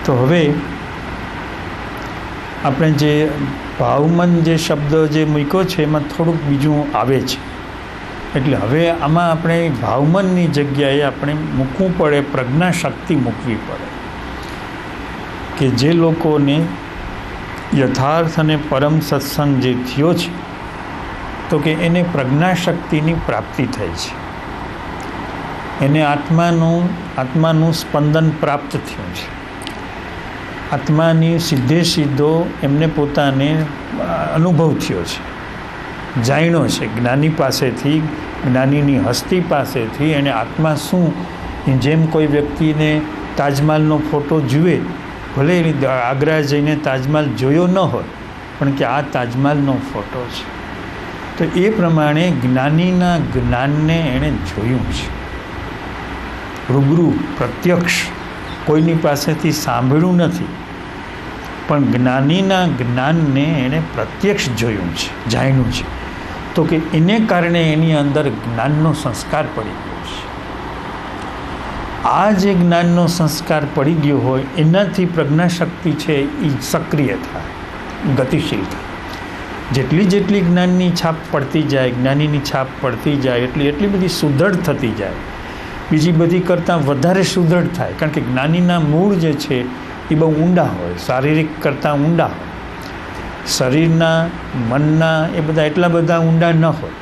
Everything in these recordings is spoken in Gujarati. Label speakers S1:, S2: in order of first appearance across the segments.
S1: તો હવે આપણે જે ભાવમન જે શબ્દ જે મૂક્યો છે એમાં થોડુંક બીજું આવે છે. એટલે હવે આમાં આપણે ભાવમનની જગ્યાએ આપણે મૂકવું પડે, પ્રજ્ઞાશક્તિ મૂકવી પડે, કે જે લોકોને યથાર્થ અને પરમ સત્સંગ જે થયો છે તો કે એને પ્રજ્ઞાશક્તિની પ્રાપ્તિ થઈ છે, એને આત્માનું સ્પંદન પ્રાપ્ત થયું છે, આત્માની સીધો એમને પોતાને અનુભવ થયો છે, જાણ્યો છે. જ્ઞાની પાસેથી, જ્ઞાનીની હસ્તી પાસેથી એને આત્મા શું, જેમ કોઈ વ્યક્તિને તાજમહાલનો ફોટો જુએ, ભલે આગ્રા જઈને તાજમહાલ જોયો ન હોય પણ કે આ તાજમહાલનો ફોટો છે, તો એ પ્રમાણે જ્ઞાનીના જ્ઞાનને એણે જોયું છે, રૂબરૂ પ્રત્યક્ષ, કોઈની પાસેથી સાંભળ્યું નથી, પણ જ્ઞાનીના જ્ઞાનને એણે પ્રત્યક્ષ જોયું છે, જાણ્યું છે. તો કે એને કારણે એની અંદર જ્ઞાનનો સંસ્કાર પડી ગયો છે. આ જે જ્ઞાનનો સંસ્કાર પડી ગયો હોય એનાથી પ્રજ્ઞાશક્તિ છે એ સક્રિય થાય, ગતિશીલ થાય. જેટલી જ્ઞાનની છાપ પડતી જાય, જ્ઞાનીની છાપ પડતી જાય, એટલી બધી સુદૃઢ થતી જાય, બીજી બધી કરતાં વધારે સુદૃઢ થાય. કારણ કે જ્ઞાનીના મૂળ જે છે એ બહુ ઊંડા હોય, શારીરિક કરતાં ઊંડા હોય, શરીરના, મનના એ બધા એટલા બધા ઊંડા ન હોય,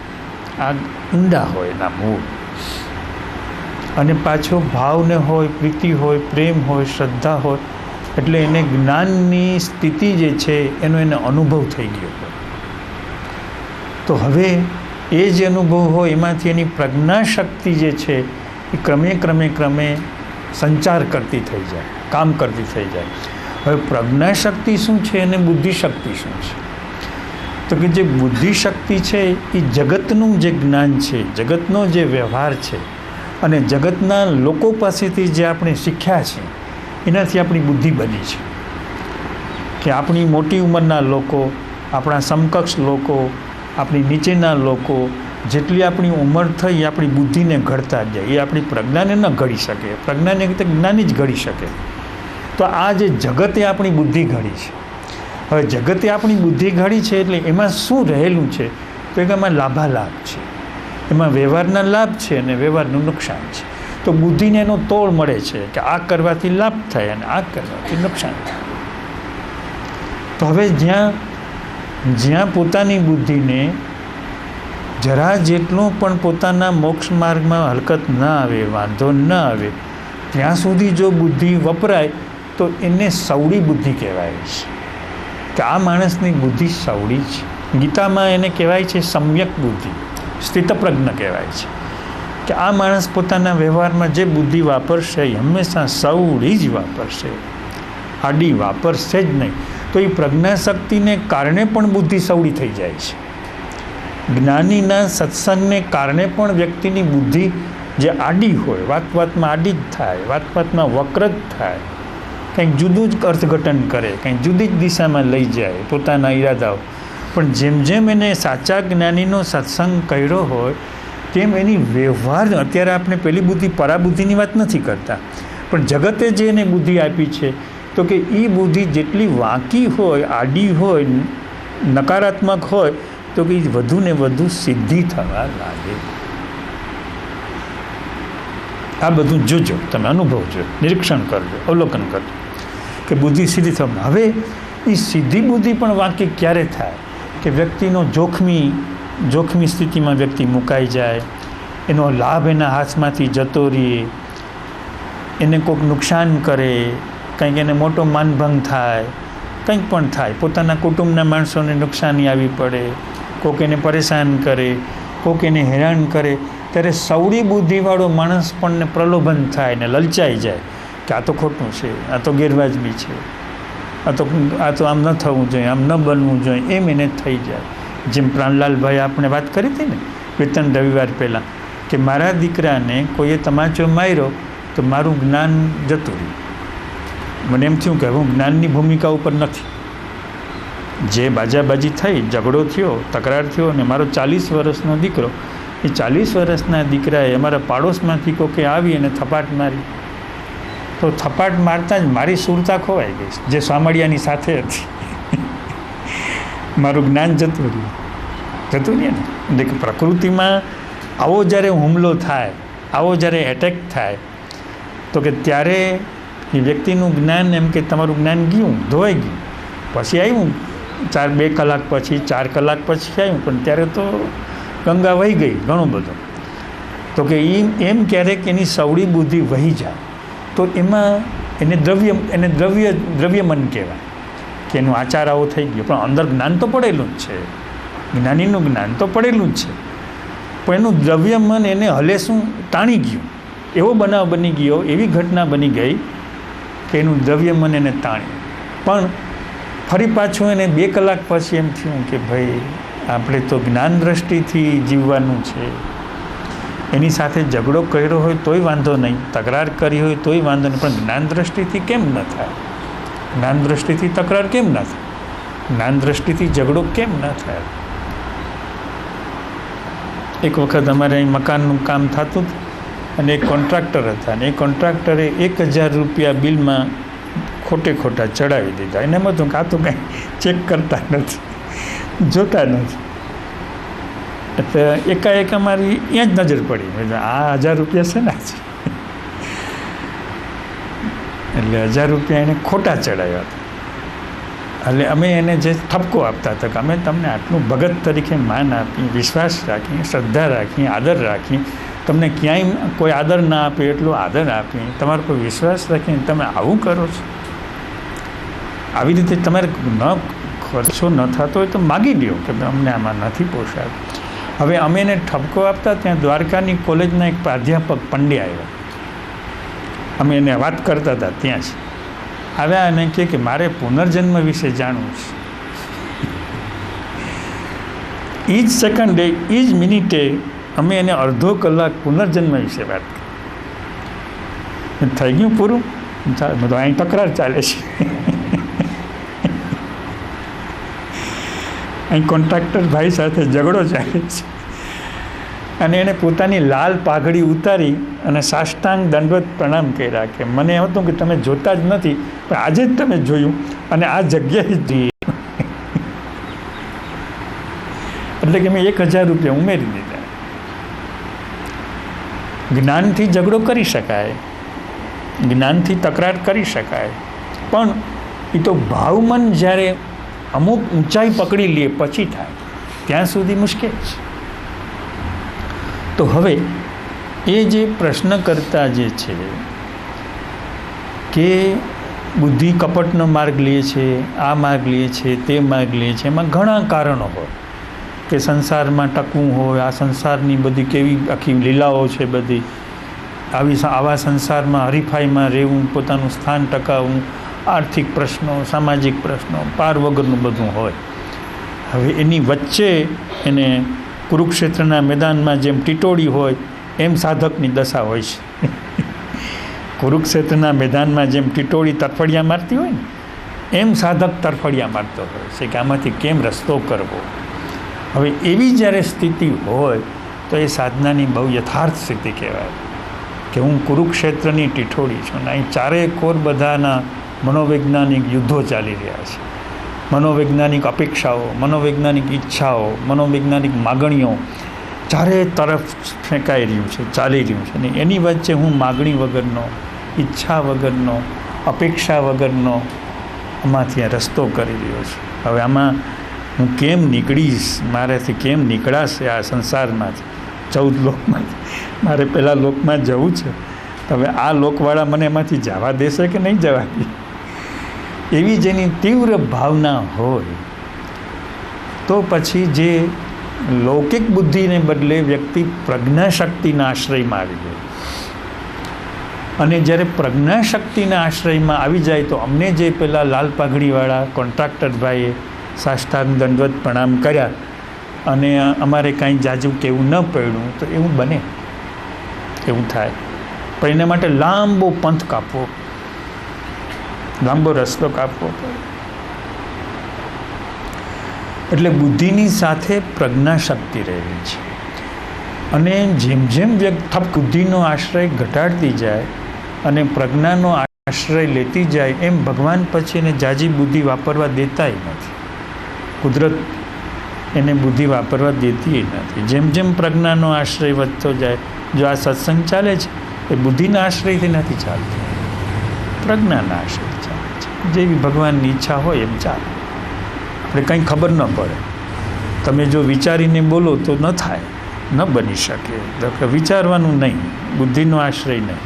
S1: આ ઊંડા હોય એના મૂળ. અને પાછો ભાવને હોય, પ્રીતિ હોય, પ્રેમ હોય, શ્રદ્ધા હોય, એટલે એને જ્ઞાનની સ્થિતિ જે છે એનો એને અનુભવ થઈ ગયો હોય. તો હવે એ જે અનુભવ હોય એમાંથી એની પ્રજ્ઞાશક્તિ જે છે એ ક્રમે સંચાર કરતી થઈ જાય, કામ કરતી થઈ જાય. હવે પ્રજ્ઞાશક્તિ શું છે અને બુદ્ધિશક્તિ શું છે? તો કે જે બુદ્ધિશક્તિ છે એ જગતનું જે જ્ઞાન છે, જગતનો જે વ્યવહાર છે અને જગતના લોકો પાસેથી જે આપણે શીખ્યા છે એનાથી આપણી બુદ્ધિ બની છે. કે આપણી મોટી ઉંમરના લોકો, આપણા સમકક્ષ લોકો, આપણી નીચેના લોકો, જેટલી આપણી ઉંમર થઈ આપણી બુદ્ધિને ઘડતા જાય, એ આપણી પ્રજ્ઞાને ન ઘડી શકે, પ્રજ્ઞાને જ્ઞાની જ ઘડી શકે. તો આ જે જગતે આપણી બુદ્ધિ ઘડી છે, હવે જગતે આપણી બુદ્ધિ ઘડી છે એટલે એમાં શું રહેલું છે? તો એમાં લાભાલાભ છે, એમાં વ્યવહારના લાભ છે અને વ્યવહારનું નુકસાન છે. તો બુદ્ધિને એનો તોડ મળે છે કે આ કરવાથી લાભ થાય અને આ કરવાથી નુકસાન થાય. તો હવે જ્યાં પોતાની બુદ્ધિને જરા જેટલું પણ પોતાના મોક્ષ માર્ગમાં હરકત ન આવે, વાંધો ન આવે, ત્યાં સુધી જો બુદ્ધિ વપરાય તો એને સવડી બુદ્ધિ કહેવાય છે, કે આ માણસની બુદ્ધિ સવડી છે. ગીતામાં એને કહેવાય છે સમ્યક બુદ્ધિ, સ્થિતપ્રજ્ઞ કહેવાય છે, કે આ માણસ પોતાના વ્યવહારમાં જે બુદ્ધિ વાપરશે એ હંમેશા સવડી જ વાપરશે, આડી વાપરશે જ નહીં. તો એ પ્રજ્ઞાશક્તિને કારણે પણ બુદ્ધિ સવડી થઈ જાય છે. જ્ઞાનીના સત્સંગને કારણે પણ વ્યક્તિની બુદ્ધિ જે આડી હોય, વાતમાં આડી જ થાય, વાતમાં વક્ર જ થાય, કંઈક જુદું જ અર્થઘટન કરે, કંઈક જુદી જ દિશામાં લઈ જાય પોતાના ઈરાદાઓ. પણ જેમ એને સાચા જ્ઞાનીનો સત્સંગ કર્યો હોય તેમ એની વ્યવહાર, અત્યારે આપણે પેલી બુદ્ધિ પરાબુદ્ધિની વાત નથી કરતા, પણ જગતે જે એને બુદ્ધિ આપી છે તો કે એ બુદ્ધિ જેટલી વાંકી હોય, આડી હોય, નકારાત્મક હોય તો કે વધુ ને વધુ સિદ્ધિ થવા લાગે. આ બધું જોજો, તમે અનુભવજો, નિરીક્ષણ કરજો, અવલોકન કરજો કે બુદ્ધિ સીધી થવા. હવે એ સીધી બુદ્ધિ પણ વાંકી ક્યારે થાય? કે વ્યક્તિનો જોખમી સ્થિતિમાં વ્યક્તિ મુકાઈ જાય, એનો લાભ એના હાથમાંથી જતો રહે, એને કોઈક નુકસાન કરે, કંઈક એને મોટો માનભંગ થાય, કંઈક પણ થાય, પોતાના કુટુંબના માણસોને નુકસાની આવી પડે, કોઈક એને પરેશાન કરે, કોઈક એને હેરાન કરે, ત્યારે સવડી બુદ્ધિવાળો માણસ પણ પ્રલોભન થાય ને લલચાઈ જાય કે આ તો ખોટું છે, આ તો ગેરવાજબી છે, આ તો આમ ન થવું જોઈએ, આમ ન બનવું જોઈએ, એમ એને થઈ જાય. જેમ પ્રાણલાલભાઈ આપણે વાત કરી હતી ને વેતન રવિવાર પહેલાં, કે મારા દીકરાને કોઈએ તમાચો માર્યો તો મારું જ્ઞાન જતું રહ્યું. મને એમ થયું કે હું જ્ઞાનની ભૂમિકા ઉપર નથી. જે બાજાબાજી થઈ, ઝઘડો થયો, તકરાર થયો, અને મારો 40 વર્ષનો દીકરો, એ 40 વર્ષના દીકરાએ અમારા પાડોશમાંથી કોકે આવી અને થપાટ મારી. તો થપાટ મારતા જ મારી સુરતા ખોવાઈ ગઈ, જે સામળિયાની સાથે હતી. મારું જ્ઞાન જતું રહે ને. એટલે પ્રકૃતિમાં આવો જ્યારે હુમલો થાય, આવો જ્યારે એટેક થાય, તો કે ત્યારે એ વ્યક્તિનું જ્ઞાન એમ કે તમારું જ્ઞાન ગયું, ધોવાઈ ગયું. પછી આવ્યું 2 કલાક પછી, 4 કલાક પછી આવ્યું, પણ ત્યારે તો ગંગા વહી ગઈ ઘણું બધું. તો કે એમ ક્યારેક એની સવડી બુદ્ધિ વહી જાય, તો એમાં એને દ્રવ્યમન કહેવાય કે એનો આચાર આવો થઈ ગયો, પણ અંદર જ્ઞાન તો પડેલું જ છે, જ્ઞાનીનું જ્ઞાન તો પડેલું જ છે, પણ એનું દ્રવ્યમન એને હલેસું તાણી ગયું. એવો બનાવ બની ગયો, એવી ઘટના બની ગઈ કે એનું દ્રવ્યમન એને તાણ્યું. પણ ફરી પાછું એને 2 કલાક પછી એમ થયું કે ભાઈ આપણે તો જ્ઞાન દ્રષ્ટિથી જીવવાનું છે. એની સાથે ઝઘડો કર્યો હોય તોય વાંધો નહીં, તકરાર કરી હોય તોય વાંધો નહીં, પણ જ્ઞાન દ્રષ્ટિથી કેમ ન થાય? જ્ઞાન દ્રષ્ટિથી તકરાર કેમ ન થાય? જ્ઞાન દ્રષ્ટિથી ઝઘડો કેમ ન થાય? એક વખત અમારે અહીં મકાનનું કામ થતું હતું અને એક કોન્ટ્રાક્ટર હતા, અને એ કોન્ટ્રાક્ટરે 1000 રૂપિયા બિલમાં ખોટા ચડાવી દીધા. એને એમ હતું કે આ તો કાંઈ ચેક કરતા નથી, જોતા નથી. એટલે એકાએક અમારી ત્યાં જ નજર પડી, આ 1000 રૂપિયા છે ને છે. એટલે 1000 રૂપિયા એને ખોટા ચડાવ્યા હતા. એટલે અમે એને જે ઠપકો આપતા હતા કે અમે તમને આટલું ભગત તરીકે માન આપી, વિશ્વાસ રાખી, શ્રદ્ધા રાખી, આદર રાખી, તમને ક્યાંય કોઈ આદર ના આપે એટલો આદર આપી, તમારો કોઈ વિશ્વાસ રાખીને તમે આવું કરો છો. આવી રીતે તમારે ખર્ચો ન થતો હોય તો માગી લ્યો કે અમને આમાં નથી પોષાય. હવે અમે એને ઠપકો આપતા, ત્યાં દ્વારકાની કોલેજના એક પ્રાધ્યાપક પંડ્યા આવ્યા. અમે એને વાત કરતા હતા ત્યાં જ આવ્યા અને કે મારે પુનર્જન્મ વિશે જાણવું છે. એ જ સેકન્ડે, એ જ મિનિટે અમે એને અડધો કલાક પુનર્જન્મ વિશે વાત કરી. થઈ ગયું પૂરું, બધું અહીં તકરાર ચાલે છે. અહીં કોન્ટ્રાક્ટર ભાઈ સાથે ઝઘડો ચાલે છે, અને એણે પોતાની લાલ પાઘડી ઉતારી અને સાષ્ટાંગ દંડવત પ્રણામ કર્યા કે મને એમ હતું કે તમે જોતા જ નથી, પણ આજે જ તમે જોયું અને આ જગ્યાએ જ જોઈએ. એટલે કે મેં 1000 રૂપિયા ઉમેરી દીધા. જ્ઞાનથી ઝઘડો કરી શકાય, જ્ઞાનથી તકરાર કરી શકાય, પણ એ તો ભાવમન જ્યારે અમુક ઊંચાઈ પકડી લે પછી થાય, ત્યાં સુધી મુશ્કેલ છે. તો હવે એ જે પ્રશ્ન કરતા જે છે કે બુદ્ધિ કપટનો માર્ગ લે છે, આ માર્ગ લે છે, તે માર્ગ લે છે, એમાં ઘણા કારણો હોય કે સંસારમાં ટકવું હોય, આ સંસારની બધી કેવી આખી લીલાઓ છે, બધી આવા સંસારમાં હરીફાઈમાં રહેવું, પોતાનું સ્થાન ટકાવવું, આર્થિક પ્રશ્નો, સામાજિક પ્રશ્નો, પાર વગરનું બધું હોય. હવે એની વચ્ચે એને કુરુક્ષેત્રના મેદાનમાં જેમ ટીટોળી હોય એમ સાધકની દશા હોય છે. કુરુક્ષેત્રના મેદાનમાં જેમ ટીટોળી તરફડિયા મારતી હોય ને, એમ સાધક તરફડિયા મારતો હોય છે કે આમાંથી કેમ રસ્તો કરવો. હવે એવી જ્યારે સ્થિતિ હોય તો એ સાધનાની બહુ યથાર્થ સ્થિતિ કહેવાય કે હું કુરુક્ષેત્રની ટીટોળી છું ને અહીં ચારે કોર બધાના મનોવૈજ્ઞાનિક યુદ્ધો ચાલી રહ્યા છે, મનોવૈજ્ઞાનિક અપેક્ષાઓ, મનોવૈજ્ઞાનિક ઈચ્છાઓ, મનોવૈજ્ઞાનિક માગણીઓ ચારે તરફ ફેંકાઈ રહ્યું છે, ચાલી રહ્યું છે. ને એની વચ્ચે હું માગણી વગરનો, ઈચ્છા વગરનો, અપેક્ષા વગરનો આમાંથી આ રસ્તો કરી રહ્યો છું. હવે આમાં હું કેમ નીકળીશ, મારાથી કેમ નીકળાશે આ સંસારમાંથી, 14 લોકમાંથી મારે પહેલા લોકમાં જવું છે. હવે આ લોકવાળા મને એમાંથી જવા દેશે કે નહીં જવા દે? એવી જેની તીવ્ર ભાવના હોય તો પછી જે લૌકિક બુદ્ધિને બદલે વ્યક્તિ પ્રજ્ઞાશક્તિના આશ્રયમાં આવી જાય. અને જ્યારે પ્રજ્ઞાશક્તિના આશ્રયમાં આવી જાય તો અમને જે પેલા લાલ પાઘડીવાળા કોન્ટ્રાક્ટર ભાઈએ સાષ્ટાંગ દંડવત પ્રણામ કર્યા અને અમારે કાંઈ જાજુ કેવું ન પડ્યું, તો એવું બને, એવું થાય. પણ એના માટે લાંબો પંથ કાપવો, લાંબો રસ્તો કાપવો પડે. એટલે બુદ્ધિની સાથે પ્રજ્ઞાશક્તિ રહેલી છે, અને જેમ જેમ બુદ્ધિનો આશ્રય ઘટાડતી જાય અને પ્રજ્ઞાનો આશ્રય લેતી જાય એમ ભગવાન પછી એને જાજી બુદ્ધિ વાપરવા દેતાય નથી. કુદરત એને બુદ્ધિ વાપરવા દેતી નથી. જેમ જેમ પ્રજ્ઞાનો આશ્રય વધતો જાય, જો આ સત્સંગ ચાલે છે એ બુદ્ધિના આશ્રયથી નથી ચાલતું, પ્રજ્ઞાના આશ્રય ચાલે છે. જેવી ભગવાનની ઈચ્છા હોય એમ ચાલે. આપણે કંઈ ખબર ન પડે. તમે જો વિચારીને બોલો તો ન થાય, ન બની શકે. વિચારવાનું નહીં, બુદ્ધિનો આશ્રય નહીં.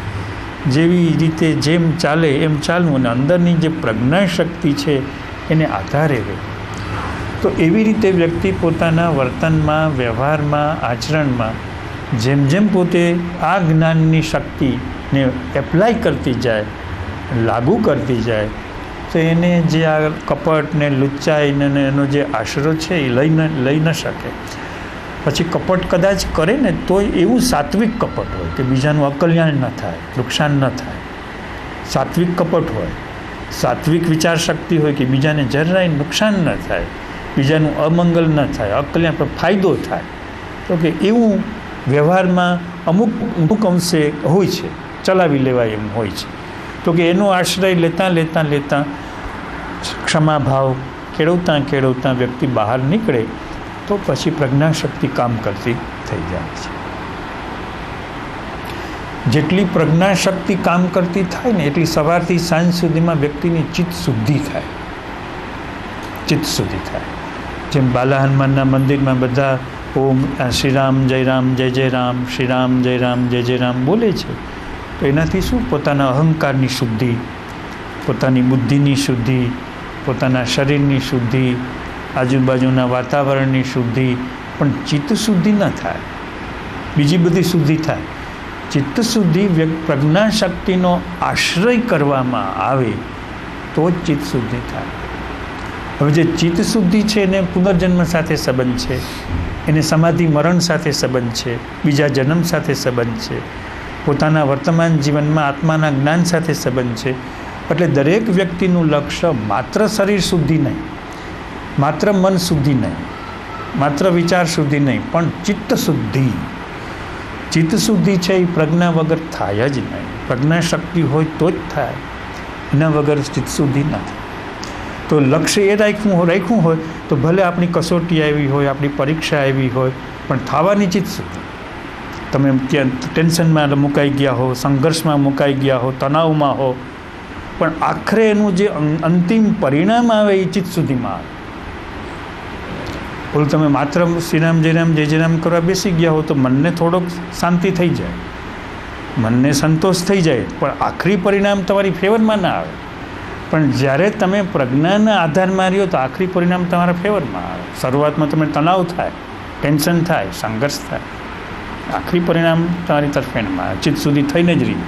S1: જેવી રીતે જેમ ચાલે એમ ચાલવું, અને અંદરની જે પ્રજ્ઞા શક્તિ છે એને આધારે રહે. તો એવી રીતે વ્યક્તિ પોતાના વર્તનમાં, વ્યવહારમાં, આચરણમાં જેમ જેમ પોતે આ જ્ઞાનની શક્તિને એપ્લાય કરતી જાય, લાગુ કરતી જાય, તો એને જે આ કપટ ને લુચ્ચાઈ ને એનો જે આશરો છે એ લઈ ન શકે. પછી કપટ કદાચ કરે ને તોય એવું સાત્વિક કપટ હોય કે બીજાનું અકલ્યાણ ન થાય, નુકસાન ન થાય. સાત્વિક કપટ હોય, સાત્વિક વિચાર શક્તિ હોય કે બીજાને જરાય નુકસાન ન થાય, બીજાનું અમંગલ ન થાય, અકલ્યાણ પર ફાયદો થાય. તો કે એવું વ્યવહારમાં અમુક અંશે હોય છે, ચલાવી લેવાય એમ હોય છે. તો કે એનો આશ્રય લેતાં ક્ષમાભાવ કેળવતાં વ્યક્તિ બહાર નીકળે તો પછી પ્રજ્ઞાશક્તિ કામ કરતી થઈ જાય છે. જેટલી પ્રજ્ઞાશક્તિ કામ કરતી થાય ને એટલી સવારથી સાંજ સુધીમાં વ્યક્તિની ચિત્ત શુદ્ધિ થાય. જેમ બાલા હનુમાનના મંદિરમાં બધા ઓમ શ્રી રામ જય રામ જય જય રામ, શ્રી રામ જય રામ જય જય રામ બોલે છે. તો એનાથી શું? પોતાના અહંકારની શુદ્ધિ, પોતાની બુદ્ધિની શુદ્ધિ, પોતાના શરીરની શુદ્ધિ, આજુબાજુના વાતાવરણની શુદ્ધિ, પણ ચિત્ત શુદ્ધિ ન થાય. બીજી બધી શુદ્ધિ થાય. ચિત્ત શુદ્ધિ પ્રજ્ઞાશક્તિનો આશ્રય કરવામાં આવે તો જ ચિત્ત શુદ્ધિ થાય. હવે જે ચિત્ત શુદ્ધિ છે એને પુનર્જન્મ સાથે સંબંધ છે, એને સમાધિ મરણ સાથે સંબંધ છે, બીજા જન્મ સાથે સંબંધ છે, પોતાના વર્તમાન જીવનમાં આત્માના જ્ઞાન સાથે સંબંધ છે. એટલે દરેક વ્યક્તિનું લક્ષ્ય માત્ર શરીર શુદ્ધિ નહીં, માત્ર મન શુદ્ધિ નહીં, માત્ર વિચાર શુદ્ધિ નહીં, પણ ચિત્ત શુદ્ધિ. ચિત્ત શુદ્ધિ છે એ પ્રજ્ઞા વગર થાય જ નહીં. પ્રજ્ઞા શક્તિ હોય તો જ થાય, એના વગર ચિત્ત શુદ્ધિ ન થાય. તો લક્ષ્ય એ રાખ્યું હોય તો ભલે આપણી કસોટી આવી હોય, આપણી પરીક્ષા આવી હોય, પણ થવાની ચિત્ત શુદ્ધિ. તમે ત્યાં ટેન્શનમાં મુકાઈ ગયા હો, સંઘર્ષમાં મુકાઈ ગયા હો, તણાવમાં હો, પણ આખરે એનું જે અંતિમ પરિણામ આવે એ ચિત્ત શુદ્ધિમાં આવે. બોલો તમે માત્ર શ્રી રામ જય રામ જય જય રામ કરવા બેસી ગયા હો તો મનને થોડોક શાંતિ થઈ જાય, મનને સંતોષ થઈ જાય, પણ આખરી પરિણામ તમારી ફેવરમાં ના આવે. પણ જ્યારે તમે પ્રજ્ઞાના આધાર માર્યો તો આખરી પરિણામ તમારા ફેવરમાં આવે. શરૂઆતમાં તમે તણાવ થાય, ટેન્શન થાય, સંઘર્ષ થાય, આખરી પરિણામ તમારી તરફેણમાં આવે. ચિત્ત સુધી થઈને જ રહી.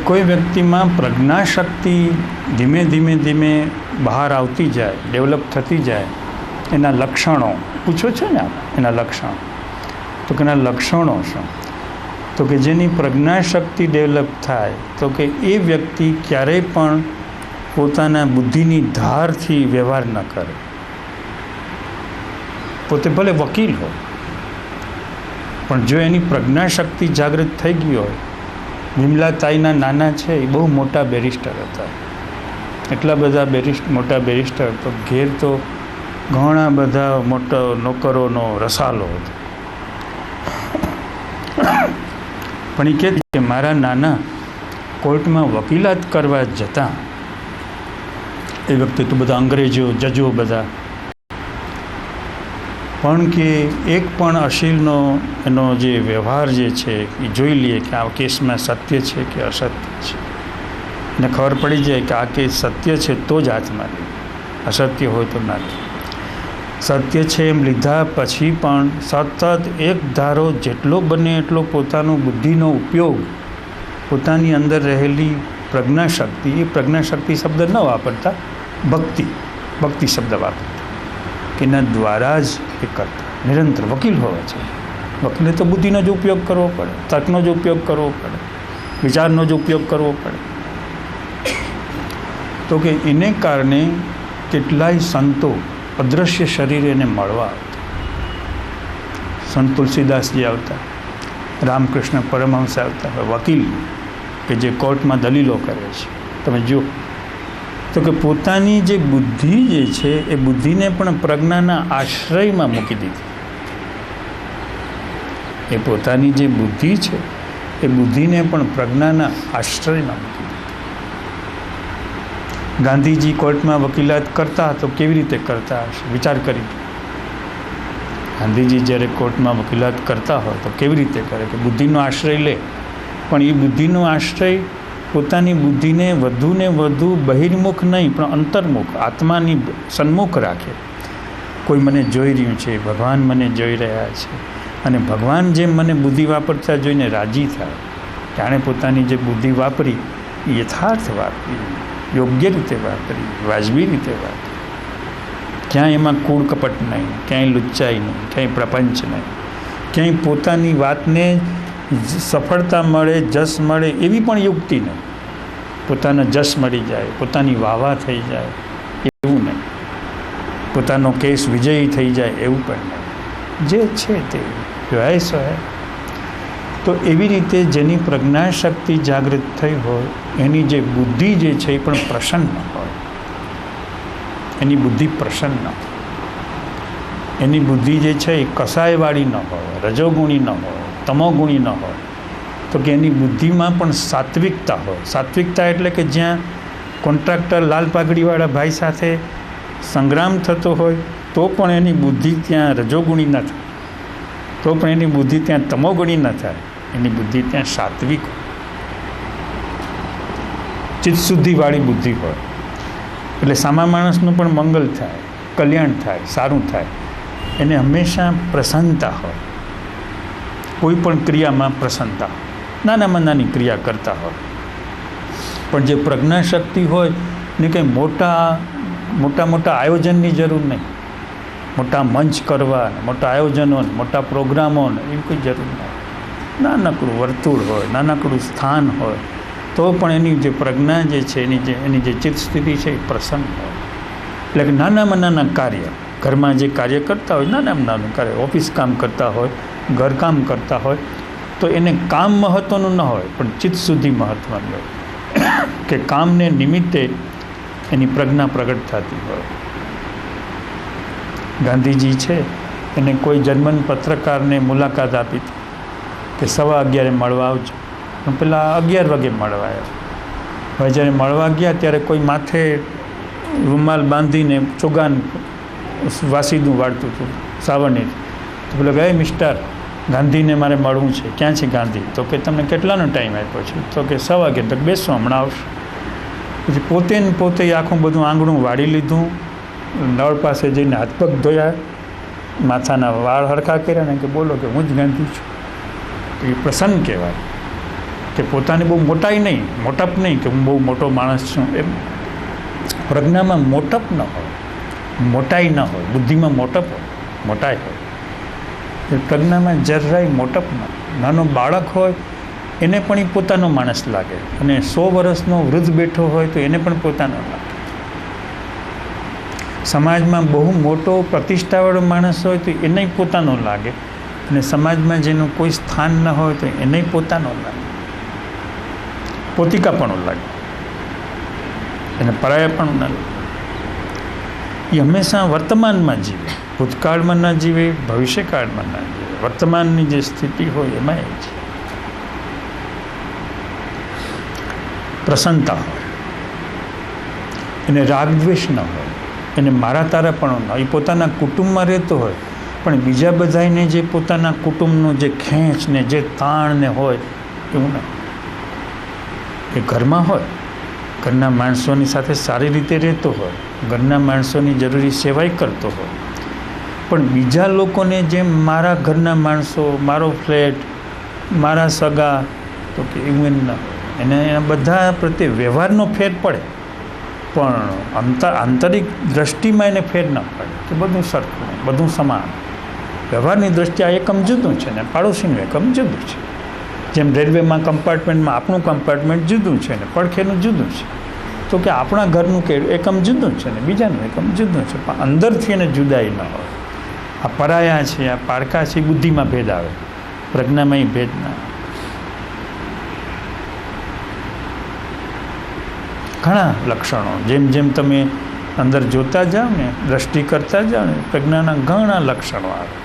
S1: કોઈ વ્યક્તિમાં પ્રજ્ઞાશક્તિ ધીમે ધીમે બહાર આવતી જાય, ડેવલપ થતી જાય, એના લક્ષણો પૂછો છો ને આપ, એના લક્ષણો તો કે એના લક્ષણો શું? તો કે જેની પ્રજ્ઞાશક્તિ ડેવલપ થાય તો કે એ વ્યક્તિ ક્યારેય પણ પોતાના બુદ્ધિની ધારથી વ્યવહાર ન કરે. પોતે ભલે વકીલ હોય, પણ જો એની પ્રજ્ઞાશક્તિ જાગૃત થઈ ગઈ હોય. વિમલાતાઈના નાના છે એ બહુ મોટા બેરિસ્ટર હતા, એટલા બધા મોટા બેરિસ્ટર, તો ઘેર તો ઘણા બધા મોટા નોકરોનો રસાલો હતો. પણ એ કહે કે મારા નાના કોર્ટમાં વકીલાત કરવા જતાં એ વખતે તો બધા અંગ્રેજો, જજો બધા, પણ કે એક પણ અશીલનો એનો જે વ્યવહાર જે છે એ જોઈ લઈએ કે આ કેસમાં સત્ય છે કે અસત્ય છે. એને ખબર પડી જાય કે આ કેસ સત્ય છે તો જ હાથમાં લે, અસત્ય હોય તો ના લે. સત્ય છે એમ લીધા પછી પણ સતત એક ધારો જેટલો બને એટલો પોતાનો બુદ્ધિનો ઉપયોગ, પોતાની અંદર રહેલી પ્રજ્ઞાશક્તિ, એ પ્રજ્ઞાશક્તિ શબ્દ ન વાપરતા, ભક્તિ, ભક્તિ શબ્દ વાપરતા, કે એના દ્વારા જ એ કરતા. નિરંતર વકીલ હોવા છે. વકીલે તો બુદ્ધિનો જ ઉપયોગ કરવો પડે, તર્કનો જ ઉપયોગ કરવો પડે, વિચારનો જ ઉપયોગ કરવો પડે. તો કે એને કારણે કેટલાય સંતો અદૃશ્ય શરીરે એને મળવા આવતા. સંત તુલસીદાસજી આવતા, રામકૃષ્ણ પરમહંસ આવતા, વકીલ કે જે કોર્ટમાં દલીલો કરે છે. તમે જુઓ તો કે પોતાની જે બુદ્ધિ જે છે એ બુદ્ધિને પણ પ્રજ્ઞાના આશ્રયમાં મૂકી દીધી. એ પોતાની જે બુદ્ધિ છે એ બુદ્ધિને પણ પ્રજ્ઞાના આશ્રયમાં મૂકી દીધી. ગાંધીજી કોર્ટમાં વકીલાત કરતા તો કેવી રીતે કરતા હશે? વિચાર કરી. ગાંધીજી જ્યારે કોર્ટમાં વકીલાત કરતા હોય તો કેવી રીતે કરે? કે બુદ્ધિનો આશ્રય લે, પણ એ બુદ્ધિનો આશ્રય પોતાની બુદ્ધિને વધુને વધુ બહિર્મુખ નહીં પણ અંતર્મુખ, આત્માની સન્મુખ રાખે. કોઈ મને જોઈ રહ્યું છે, ભગવાન મને જોઈ રહ્યા છે, અને ભગવાન જેમ મને બુદ્ધિ વાપરતા જોઈને રાજી થાય, જાણે પોતાની જે બુદ્ધિ વાપરી યથાર્થ વાપરી, યોગ્ય રીતે વાપરી, વાજબી રીતે વાપરી, ક્યાંય એમાં કૂડ કપટ નહીં, ક્યાંય લુચ્ચાઈ નહીં, ક્યાંય પ્રપંચ નહીં, ક્યાંય પોતાની વાતને સફળતા મળે, જશ મળે એવી પણ યુક્તિ નહીં. પોતાનો જશ મળી જાય, પોતાની વાહવા થઈ જાય એવું નહીં, પોતાનો કેસ વિજયી થઈ જાય એવું પણ નહીં. જે છે તે હૈ સો હૈ. તો એવી રીતે જેની પ્રજ્ઞાશક્તિ જાગૃત થઈ હોય એની જે બુદ્ધિ જે છે એ પણ પ્રસન્ન હોય. એની બુદ્ધિ પ્રસન્ન હોય, એની બુદ્ધિ જે છે એ કસાયવાળી ન હોય, રજોગુણી ન હોય, તમોગુણી ન હોય. તો કે એની બુદ્ધિમાં પણ સાત્વિકતા હોય. સાત્વિકતા એટલે કે જ્યાં કોન્ટ્રાક્ટર લાલ પાઘડીવાળા ભાઈ સાથે સંગ્રામ થતો હોય તો પણ એની બુદ્ધિ ત્યાં રજોગુણી ન થાય, તો પણ એની બુદ્ધિ ત્યાં તમોગુણી ન થાય, એની બુદ્ધિ ત્યાં સાત્વિક હોય, ચિત્તશુદ્ધિવાળી બુદ્ધિ હોય. એટલે સામા માણસનું પણ મંગલ થાય, કલ્યાણ થાય, સારું થાય. એને હંમેશા પ્રસન્નતા હોય, કોઈ પણ ક્રિયામાં પ્રસન્નતા હોય, નાનામાં નાની ક્રિયા કરતા હોય. પણ જે પ્રજ્ઞાશક્તિ હોય ને કંઈ મોટા આયોજનની જરૂર નહીં, મોટા મંચ કરવા, મોટા આયોજનો, મોટા પ્રોગ્રામો એવી કોઈ જરૂર નહીં. નાનકડું વર્તુળ હોય, નાનકડું સ્થાન હોય તો પણ એની જે પ્રજ્ઞા જે છે, એની જે ચિત્ત સ્થિતિ છે એ પ્રસન્ન હોય. એટલે કે નાનામાં નાના કાર્ય, ઘરમાં જે કાર્ય કરતા હોય, નાનામાં નાનું કાર્ય, ઓફિસ કામ કરતા હોય, ઘરકામ કરતા હોય, તો એને કામ મહત્ત્વનું ન હોય પણ ચિત્ત શુદ્ધિ મહત્ત્વની હોય, કે કામને નિમિત્તે એની પ્રજ્ઞા પ્રગટ થતી હોય. ગાંધીજી છે એને કોઈ જર્મન પત્રકારને મુલાકાત આપી હતી કે 11:15 મળવા આવજો, પણ પેલા 11 વાગે મળવા આવ્યા. હવે જ્યારે મળવા ગયા ત્યારે કોઈ માથે રૂમાલ બાંધીને ચોગાન વાસીદું વાળતું હતું સાવરણી. તો પેલો કહે, મિસ્ટર ગાંધીને મારે મળવું છે. ક્યાં છે ગાંધી? તો કે તમને કેટલાનો ટાઈમ આપ્યો છે? તો કે 1:15 વાગે. તો બેસો, હમણાં આવશે. પછી પોતે આખું બધું આંગણું વાળી લીધું, નળ પાસે જઈને હાથ પગ ધોયા, માથાના વાળ હરખા કર્યા ને કે બોલો કે હું જ ગાંધી છું. તો એ પ્રસન્ન કહેવાય કે પોતાની બહુ મોટાઈ નહીં, મોટપ નહીં કે હું બહુ મોટો માણસ છું. એમ પ્રજ્ઞામાં મોટપ ન હોય, મોટાઈ ન હોય, બુદ્ધિમાં મોટપ હોય, મોટાઈ હોય. પ્રજ્ઞામાં જરાય મોટપ ન. નાનો બાળક હોય એને પણ એ પોતાનો માણસ લાગે, અને 100 વર્ષનો વૃદ્ધ બેઠો હોય તો એને પણ પોતાનો લાગે. સમાજમાં બહુ મોટો પ્રતિષ્ઠાવાળો માણસ હોય તો એને પોતાનો લાગે, અને સમાજમાં જેનું કોઈ સ્થાન ન હોય તો એને પોતાનો લાગે, પોતિકાપણું લાગે, એને પરાયાપણું ન લાગે. એ હંમેશા વર્તમાનમાં જીવે, ભૂતકાળમાં ના જીવે, ભવિષ્યકાળમાં ના જીવે. વર્તમાનની જે સ્થિતિ હોય એમાં એ છે. પ્રસન્નતા હોય, એને રાગદ્વેષ ન હોય, એને મારા તારા પણ ન હોય. એ પોતાના કુટુંબમાં રહેતો હોય પણ બીજા બધાને જે પોતાના કુટુંબનું જે ખેંચ ને જે તાણ ને હોય એવું ના. એ ઘરમાં હોય, ઘરના માણસોની સાથે સારી રીતે રહેતો હોય, ઘરના માણસોની જરૂરી સેવાય કરતો હોય, પણ બીજા લોકોને જેમ મારા ઘરના માણસો, મારો ફ્લેટ, મારા સગા, તો કે એવું એમ ના હોય. એને એના બધા પ્રત્યે વ્યવહારનો ફેર પડે, પણ આંતરિક દ્રષ્ટિમાં એને ફેર ન પડે કે બધું સરખું, બધું સમાન. વ્યવહારની દ્રષ્ટિએ આ એકમ જુદું છે ને પાડોશીનું એકમ જુદું છે. જેમ રેલવેમાં કમ્પાર્ટમેન્ટમાં આપણું કમ્પાર્ટમેન્ટ જુદું છે ને પડખેનું જુદું છે, તો કે આપણા ઘરનું કે એકમ જુદું છે ને બીજાનું એકમ જુદું છે, પણ અંદરથી એને જુદાઈ ન હોય. આ પરાયા છે, આ પારકા છે, બુદ્ધિમાં ભેદ આવે, પ્રજ્ઞામાં ભેદ ના. ઘણા લક્ષણો જેમ જેમ તમે અંદર જોતા જાઓ ને, દ્રષ્ટિ કરતા જાઓ ને, પ્રજ્ઞાના ઘણા લક્ષણો આવે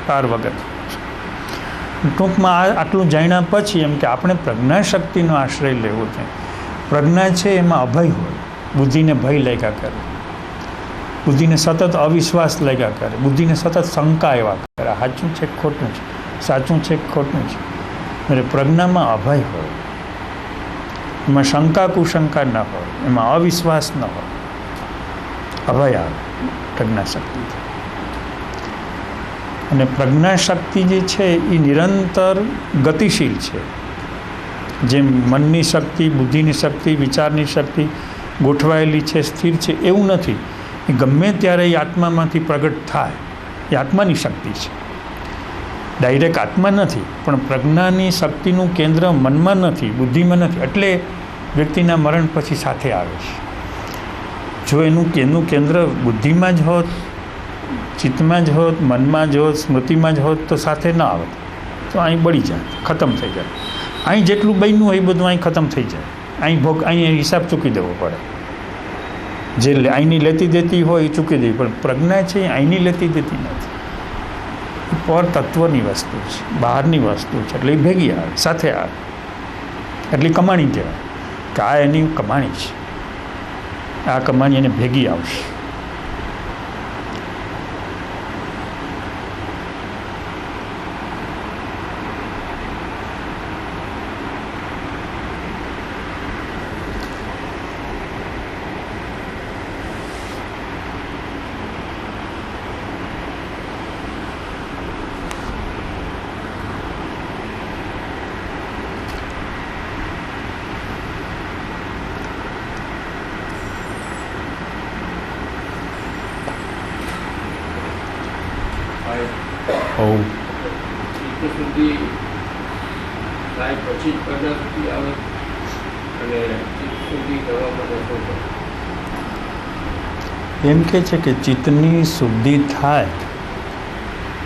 S1: પાર વગર. ટૂંકમાં આટલું જાણ્યા પછી એમ કે આપણે પ્રજ્ઞા શક્તિનો આશ્રય લેવો છે. પ્રજ્ઞા છે એમાં અભય હોય, બુદ્ધિને ભય લાગ્યા કરે, બુદ્ધિને સતત અવિશ્વાસ લાગ્યા કરે, બુદ્ધિને સતત શંકા આવ્યા કરે, સાચું છે ખોટું છે, સાચું છે ખોટું છે. એટલે પ્રજ્ઞામાં અભય હોય, એમાં શંકા કુશંકા ન હોય, એમાં અવિશ્વાસ ન હોય, અભય આવે પ્રજ્ઞા શક્તિ. અને પ્રજ્ઞા શક્તિ જે છે એ નિરંતર ગતિશીલ છે. જેમ મનની શક્તિ, બુદ્ધિની શક્તિ, વિચારની શક્તિ ગોઠવાયેલી છે, સ્થિર છે, એવું નથી. એ ગમે ત્યારે એ આત્મામાંથી પ્રગટ થાય, એ આત્માની શક્તિ છે, ડાયરેક્ટ આત્મા નથી. પણ પ્રજ્ઞાની શક્તિનું કેન્દ્ર મનમાં નથી, બુદ્ધિમાં નથી, એટલે વ્યક્તિના મરણ પછી સાથે આવે છે. જો એનું કેન્દ્ર બુદ્ધિમાં જ હોત, ચિત્તમાં જ હોત, મનમાં જ હોત, સ્મૃતિમાં જ હોત તો સાથે ન આવે, તો અહીં બળી જાય, ખતમ થઈ જાય. અહીં જેટલું બન્યું હોય એ બધું અહીં ખતમ થઈ જાય. અહીં હિસાબ ચૂકી દેવો પડે. જે અહીંની લેતી દેતી હોય એ ચૂકી દેવી પણ પ્રજ્ઞા છે એ અહીંની લેતી દેતી નથી. પર તત્વની વસ્તુ છે, બહારની વસ્તુ છે, એટલે એ ભેગી આવે, સાથે આવે. એટલી કમાણી કહેવાય કે આ એની કમાણી છે, આ કમાણી એને ભેગી આવશે. એમ કહે છે કે ચિત્તની શુદ્ધિ થાય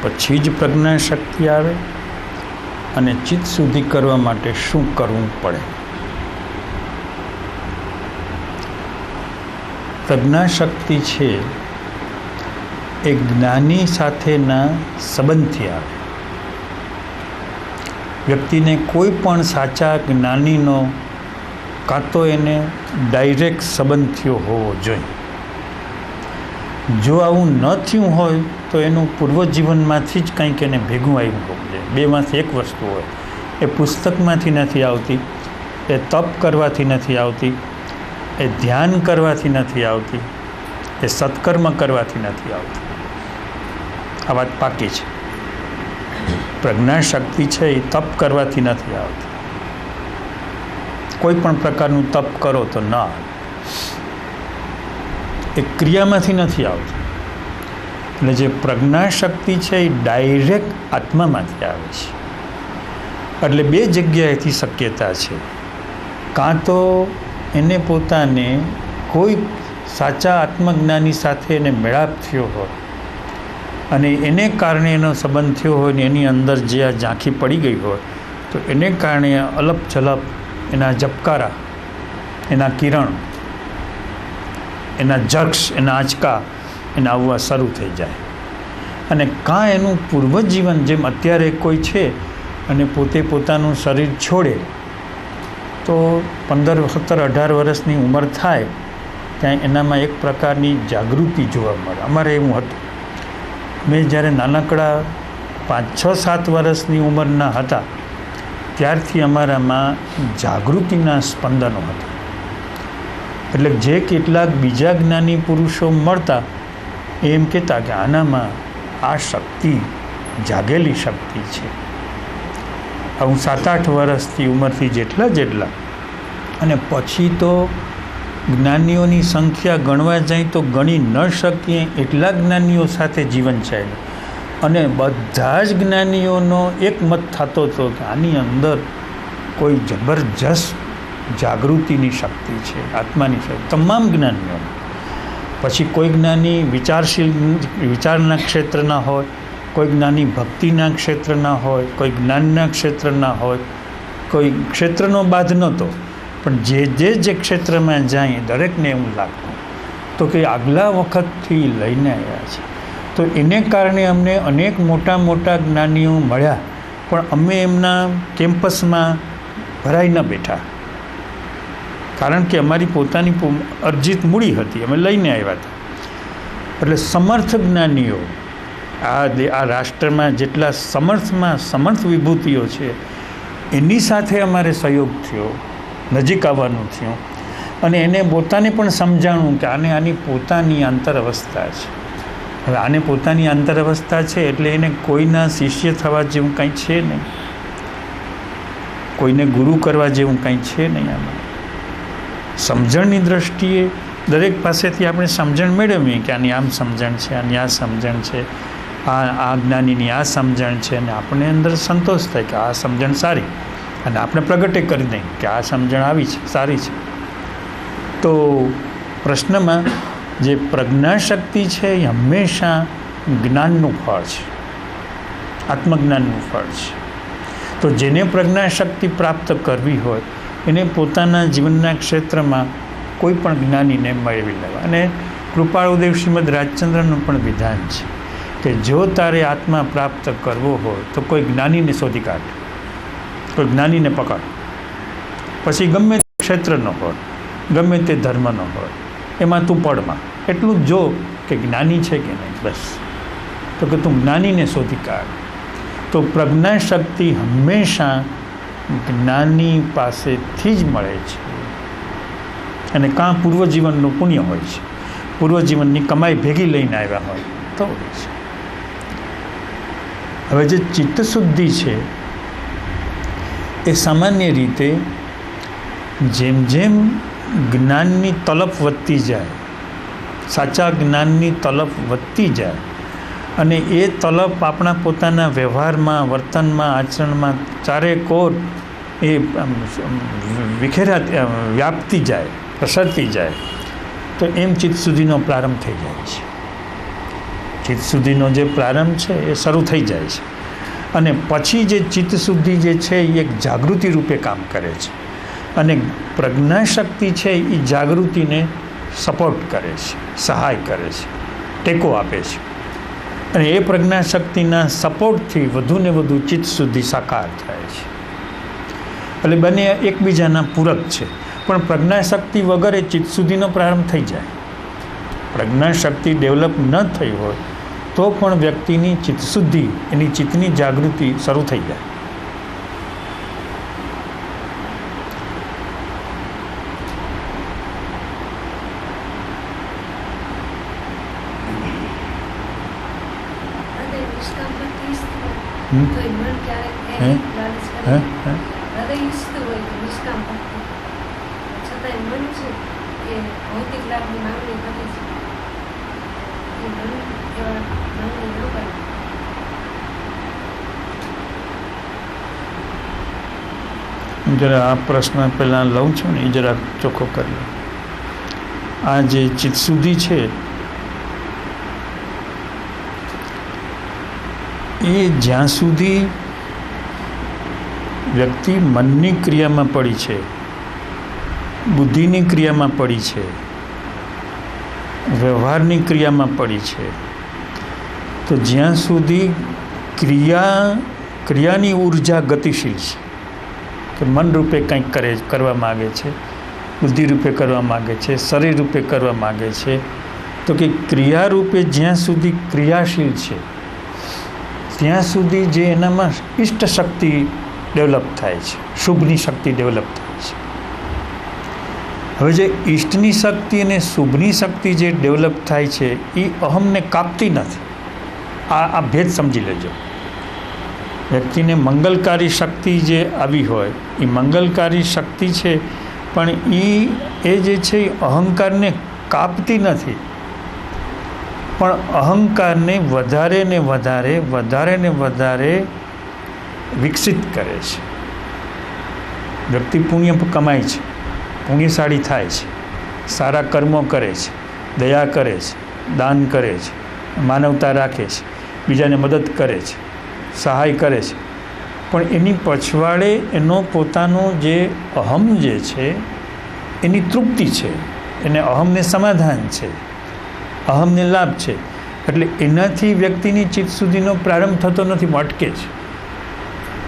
S1: પછી જ પ્રજ્ઞા શક્તિ આવે, અને ચિત્ત શુદ્ધિ કરવા માટે શું કરવું પડે. પ્રજ્ઞા શક્તિ છે એ જ્ઞાની સાથેના સંબંધથી આવે. વ્યક્તિને કોઈ પણ સાચા જ્ઞાનીનો કાં તો એને ડાયરેક્ટ સંબંધ થયો હોવો જોઈએ. જો આવું ન થયું હોય તો એનું પૂર્વજીવનમાંથી જ કંઈક એને ભેગું આવ્યું હોવું જોઈએ. બેમાંથી એક વસ્તુ હોય. એ પુસ્તકમાંથી નથી આવતી, એ તપ કરવાથી નથી આવતી, એ ધ્યાન કરવાથી નથી આવતી, એ સત્કર્મ કરવાથી નથી આવતી. આ વાત પાકી છે. પ્રજ્ઞા શક્તિ છે એ તપ કરવાથી નથી આવતી. કોઈ પણ પ્રકારનું તપ કરો તો ન આવે. એ ક્રિયામાંથી નથી આવતી. એટલે જે પ્રજ્ઞા શક્તિ છે એ ડાયરેક્ટ આત્મામાંથી આવે છે. એટલે બે જગ્યાએથી શક્યતા છે. કાં તો એને પોતાને કોઈ સાચા આત્મજ્ઞાની સાથે એને મેળાપ થયો હોય અને એને કારણે એનો સંબંધ થયો હોય ને એની અંદર જે આ ઝાંખી પડી ગઈ હોય તો એને કારણે અલપ છલપ એના ઝબકારા, એના કિરણ, એના જક્ષ, એના આંચકા એને આવવા શરૂ થઈ જાય. અને કાં એનું પૂર્વજીવન જેમ અત્યારે કોઈ છે અને પોતે પોતાનું શરીર છોડે તો 15, 17, 18 વર્ષની ઉંમર થાય ત્યાં એનામાં એક પ્રકારની જાગૃતિ જોવા મળે. અમારે એવું હતું. મેં જ્યારે નાનકડા 5, 6, 7 વર્ષની ઉંમરના હતા ત્યારથી અમારામાં જાગૃતિના સ્પંદનો હતા. એટલે જે કેટલાક બીજા જ્ઞાની પુરુષો મળતા એ એમ કહેતા કે આનામાં આ શક્તિ જાગેલી શક્તિ છે. હું 7-8 વર્ષથી ઉંમરથી જેટલા અને પછી તો જ્ઞાનીઓની સંખ્યા ગણવા જાય તો ગણી ન શકીએ એટલા જ્ઞાનીઓ સાથે જીવન ચાલ્યું. અને બધા જ જ્ઞાનીઓનો એક મત થતો હતો કે આની અંદર કોઈ જબરજસ્ત જાગૃતિની શક્તિ છે, આત્માની શક્તિ. તમામ જ્ઞાનીઓ પછી કોઈ જ્ઞાની વિચારના ક્ષેત્રના હોય, કોઈ જ્ઞાની ભક્તિના ક્ષેત્રના હોય, કોઈ જ્ઞાનના ક્ષેત્રના હોય, કોઈ ક્ષેત્રનો બાદ નહોતો. પણ જે ક્ષેત્રમાં જાય દરેકને એવું લાગતું તો કે આગલા વખતથી લઈને આવ્યા છે. તો એને કારણે અમને અનેક મોટા મોટા જ્ઞાનીઓ મળ્યા, પણ અમે એમના કેમ્પસમાં ભરાઈ ન બેઠા, કારણ કે અમારી પોતાની અર્જિત મૂડી હતી, અમે લઈને આવ્યા હતા. એટલે સમર્થ જ્ઞાનીઓ આ રાષ્ટ્રમાં જેટલા સમર્થ વિભૂતિઓ છે એની સાથે અમારે સહયોગ થયો, નજીક આવવાનું થયું. અને એને પોતાને પણ સમજાણું કે આની પોતાની આંતરઅવસ્થા છે. હવે આને પોતાની આંતરઅવસ્થા છે એટલે એને કોઈના શિષ્ય થવા જેવું કંઈ છે નહીં, કોઈને ગુરુ કરવા જેવું કંઈ છે નહીં. આમાં સમજણની દ્રષ્ટિએ દરેક પાસેથી આપણે સમજણ મેળવીએ કે આની આમ સમજણ છે, આની આ સમજણ છે, આ જ્ઞાનીની આ સમજણ છે, અને આપણને અંદર સંતોષ થાય કે આ સમજણ સારી, અને આપણે પ્રગટે કરી દઈએ કે આ સમજણ આવી છે, સારી છે. તો પ્રશ્નમાં જે પ્રજ્ઞાશક્તિ છે એ હંમેશા જ્ઞાનનું ફળ છે, આત્મજ્ઞાનનું ફળ છે. તો જેને પ્રજ્ઞાશક્તિ પ્રાપ્ત કરવી હોય એને પોતાના જીવનના ક્ષેત્રમાં કોઈ પણ જ્ઞાનીને મેળવી લેવા. અને કૃપાળુદેવ શ્રીમદ રાજચંદ્રનું પણ વિધાન છે કે જો તારે આત્મા પ્રાપ્ત કરવો હોય તો કોઈ જ્ઞાનીને શોધી કાઢ, કોઈ જ્ઞાનીને પકડ. પછી ગમે તે ક્ષેત્રનો હોય, ગમે તે ધર્મનો હોય, એમાં તું પડમાં એટલું જ જો કે જ્ઞાની છે કે નહીં, બસ. તો કે તું જ્ઞાનીને શોધી કાઢ. તો પ્રજ્ઞાશક્તિ હંમેશા જ્ઞાની પાસેથી જ મળે છે. અને કાં પૂર્વજીવનનું પુણ્ય હોય છે, પૂર્વજીવનની કમાઈ ભેગી લઈને આવ્યા હોય તો હોય છે. હવે જે ચિત્તશુદ્ધિ છે એ સામાન્ય રીતે જેમ જેમ જ્ઞાનની તલપ વધતી જાય, સાચા જ્ઞાનની તલપ વધતી જાય, અને એ તલપ આપણા પોતાના વ્યવહારમાં, વર્તનમાં, આચરણમાં ચારેકોર એ વ્યાપતી જાય, પ્રસરતી જાય, તો એમ ચિત્તશુદ્ધિનો પ્રારંભ થઈ જાય છે. ચિત્તશુદ્ધિનો જે પ્રારંભ છે એ શરૂ થઈ જાય છે. અને પછી જે ચિત્તશુદ્ધિ જે છે એ એક જાગૃતિ રૂપે કામ કરે છે. અને પ્રજ્ઞાશક્તિ છે એ જાગૃતિને સપોર્ટ કરે છે, સહાય કરે છે, ટેકો આપે છે. અને એ પ્રજ્ઞાશક્તિના સપોર્ટથી વધુને વધુ ચિત્તશુદ્ધિ સાકાર થાય છે. એટલે બંને એકબીજાના પૂરક છે. પણ પ્રજ્ઞાશક્તિ વગર એ ચિત્તશુદ્ધિનો પ્રારંભ થઈ જાય. પ્રજ્ઞાશક્તિ ડેવલપ ન થઈ હોય તો પણ વ્યક્તિની ચિત્તશુદ્ધિ, એની ચિત્તની જાગૃતિ શરૂ થઈ જાય. જરા આ પ્રશ્ન પહેલાં લઉં છું ને એ જરા ચોખ્ખો કરી. આ જે ચિત્તશુદ્ધિ છે એ જ્યાં સુધી વ્યક્તિ મનની ક્રિયામાં પડી છે, બુદ્ધિની ક્રિયામાં પડી છે, વ્યવહારની ક્રિયામાં પડી છે, તો જ્યાં સુધી ક્રિયાની ઉર્જા ગતિશીલ છે, કે મન રૂપે કંઈક કરવા માગે છે, બુદ્ધિ રૂપે કરવા માગે છે, શરીર રૂપે કરવા માગે છે, તો કે ક્રિયા રૂપે જ્યાં સુધી ક્રિયાશીલ છે ત્યાં સુધી જે એનામાં ઇષ્ટ શક્તિ ડેવલપ થાય છે, શુભની શક્તિ ડેવલપ થાય છે. હવે જે ઈષ્ટની શક્તિ અને શુભની શક્તિ જે ડેવલપ થાય છે એ અહમને કાપતી નથી. આ ભેદ સમજી લેજો. વ્યક્તિને મંગલકારી શક્તિ જે આવી હોય એ મંગલકારી શક્તિ છે પણ એ જે છે એ અહંકારને કાપતી નથી, પણ અહંકારને વધારે ને વધારે વિકસિત કરે છે. વ્યક્તિ પુણ્ય કમાય છે, પુણ્યશાળી થાય છે, સારા કર્મો કરે છે, દયા કરે છે, દાન કરે છે, માનવતા રાખે છે, બીજાને મદદ કરે છે, સહાય કરે છે, પણ એની પછવાડે એનો પોતાનો જે અહમ જે છે એની તૃપ્તિ છે, એને અહમને સમાધાન છે, અહમને લાભ છે. એટલે એનાથી વ્યક્તિની ચિત્ત સુધીનો પ્રારંભ થતો નથી, અટકે છે.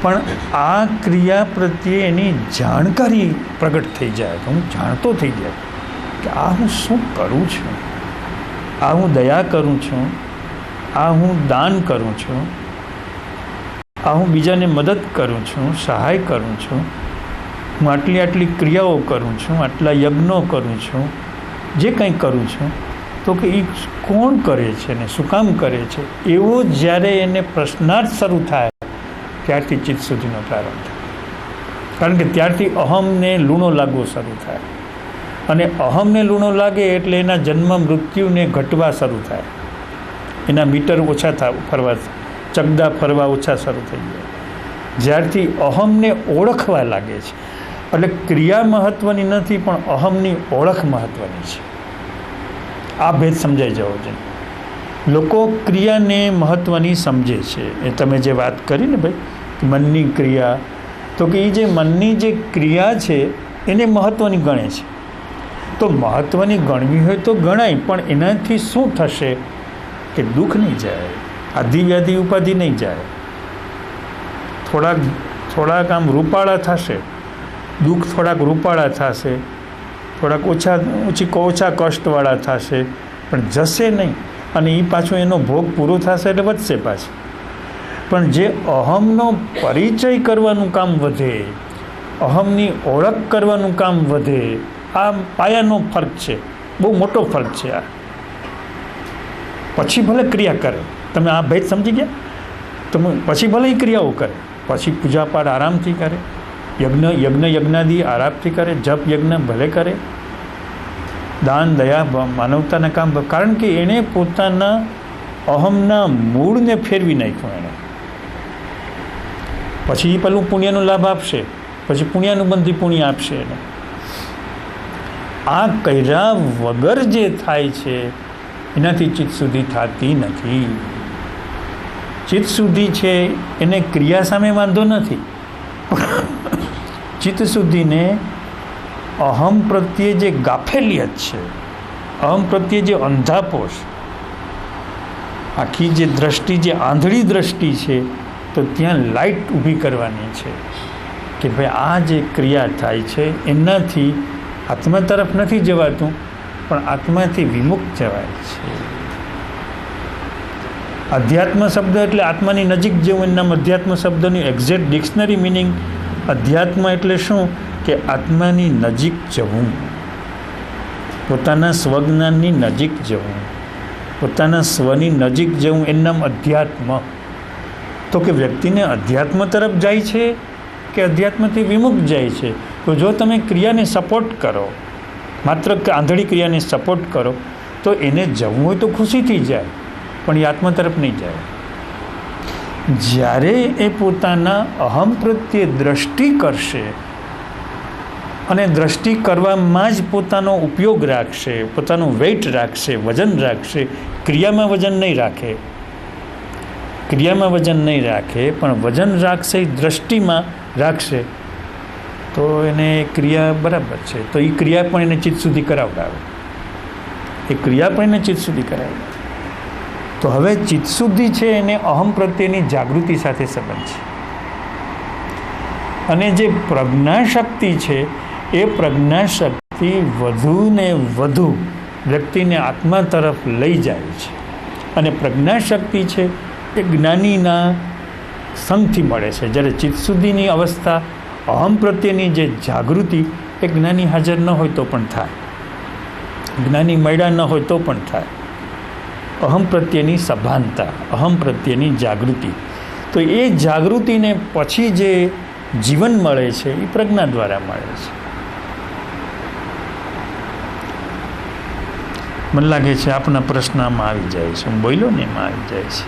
S1: પણ આ ક્રિયા પ્રત્યે એની જાણકારી પ્રગટ થઈ જાય, હું જાણતો થઈ જાય કે આ હું શું કરું છું, આ હું દયા કરું છું, આ હું દાન કરું છું, આ હું બીજાને મદદ કરું છું, સહાય કરું છું, હું આટલી ક્રિયાઓ કરું છું, આટલા યજ્ઞો કરું છું, જે કંઈ કરું છું, તો કે એ કોણ કરે છે ને શું કામ કરે છે, એવો જ્યારે એને પ્રશ્નાર્થ શરૂ થાય ત્યારથી ચિત્ત સુધીનો પ્રારંભ થાય. કારણ કે ત્યારથી અહમને લૂણો લાગવો શરૂ થાય, અને અહમને લૂણો લાગે એટલે એના જન્મ મૃત્યુને ઘટવા શરૂ થાય, એના મીટર ઓછા ફરવા, ચકદા ફરવા ઓછા શરૂ થઈ ગયા. જ્યારથી અહમને ઓળખવા લાગે છે, એટલે ક્રિયા મહત્ત્વની નથી પણ અહમની ઓળખ મહત્ત્વની છે. આ ભેદ સમજાઈ જવો જોઈએ. લોકો ક્રિયાને મહત્ત્વની સમજે છે. એ તમે જે વાત કરી ને ભાઈ, મનની ક્રિયા, તો કે એ જે મનની જે ક્રિયા છે એને મહત્ત્વની ગણે છે. તો મહત્ત્વની ગણવી હોય તો ગણાય, પણ એનાથી શું થશે કે દુઃખ નહીં જાય, આધિ વ્યાધિ ઉપાધિ નહીં જાય, થોડાક આમ રૂપાળા થશે, દુઃખ થોડાક રૂપાળા થશે, થોડાક ઓછા કષ્ટવાળા થશે, પણ જશે નહીં. અને એ પાછો એનો ભોગ પૂરો થશે એટલે વધશે પાછું. પણ જે અહમનો પરિચય કરવાનું કામ વધે, અહમની ઓળખ કરવાનું કામ વધે, આ પાયાનો ફરક છે, બહુ મોટો ફરક છે આ. પછી ભલે ક્રિયા કરે, તમે આ ભેદ સમજી ગયા, તમે પછી ભલે એ ક્રિયાઓ કરે, પછી પૂજાપાઠ આરામથી કરે, યજ્ઞાદિ આરામથી કરે, જપ યજ્ઞ ભલે કરે, દાન દયા માનવતાના કામ, કારણ કે એણે પોતાના અહમના મૂળને ફેરવી નાખ્યું એણે. પછી એ પેલું પુણ્યનો લાભ આપશે, પછી પુણ્યાનુબંધી પુણ્ય આપશે એને. આ કર્યા વગર જે થાય છે એનાથી ચિત્ત શુદ્ધિ થતી નથી. ચિત્ત શુદ્ધિ છે એને ક્રિયા સામે વાંધો નથી, ચિત્ત શુદ્ધિને અહમ પ્રત્યે જે ગાફેલિયત છે, અહમ પ્રત્યે જે અંધાપોષ, આખી જે દ્રષ્ટિ, જે આંધળી દ્રષ્ટિ છે, તો ત્યાં લાઇટ ઊભી કરવાની છે કે ભાઈ આ જે ક્રિયા થાય છે એનાથી આત્મા તરફ નથી જવાતું, પણ આત્માથી વિમુક્ત જવાય છે. અધ્યાત્મ શબ્દ એટલે આત્માની નજીક જેવું, એના અધ્યાત્મ શબ્દની એક્ઝેક્ટ ડિક્શનરી મિનિંગ અધ્યાત્મ એટલે શું કે આત્માની નજીક જવું, પોતાના સ્વજ્ઞાનની નજીક જવું, પોતાના સ્વની નજીક જવું, એનું નામ અધ્યાત્મ. તો કે વ્યક્તિને અધ્યાત્મ તરફ જાય છે કે અધ્યાત્મથી વિમુક્ત જાય છે. તો જો તમે ક્રિયાને સપોર્ટ કરો, માત્ર આંધળી ક્રિયાને સપોર્ટ કરો, તો એને જવું હોય તો ખુશીથી જાય, પણ એ આત્મા તરફ નહીં જાય. જ્યારે એ પોતાના અહમ પ્રત્યે દ્રષ્ટિ કરશે અને દ્રષ્ટિ કરવામાં જ પોતાનો ઉપયોગ રાખશે, પોતાનું વેઇટ રાખશે, વજન રાખશે, ક્રિયામાં વજન નહીં રાખે, ક્રિયામાં વજન નહીં રાખે, પણ વજન રાખશે દ્રષ્ટિમાં રાખશે, તો એને ક્રિયા બરાબર છે. તો એ ક્રિયા પણ એને ચિત્ત શુદ્ધિ કરાવડાવે, એ ક્રિયા પણ એને ચિત્ત શુદ્ધિ કરાવે. તો હવે ચિત્ત શુદ્ધિ છે એને અહમ પ્રત્યેની જાગૃતિ સાથે સંબંધ છે. અને જે પ્રજ્ઞાશક્તિ છે એ પ્રજ્ઞાશક્તિ વધુ ને વધુ વ્યક્તિને આત્મા તરફ લઈ જાય છે. અને પ્રજ્ઞાશક્તિ છે એ જ્ઞાનીના સંગથી મળે છે. જ્યારે ચિત્ત શુદ્ધિની અવસ્થા, અહમ પ્રત્યેની જે જાગૃતિ એ જ્ઞાની હાજર ન હોય તો પણ થાય, જ્ઞાની મળ્યા ન હોય તો પણ થાય. અહમ પ્રત્યેની સભાનતા, અહમ પ્રત્યેની જાગૃતિ, તો એ જાગૃતિને પછી જે જીવન મળે છે એ પ્રજ્ઞા દ્વારા મળે છે. મને લાગે છે આપના પ્રશ્ન આમાં આવી જાય છે, હું બોલ્યો ને એમાં આવી જાય છે.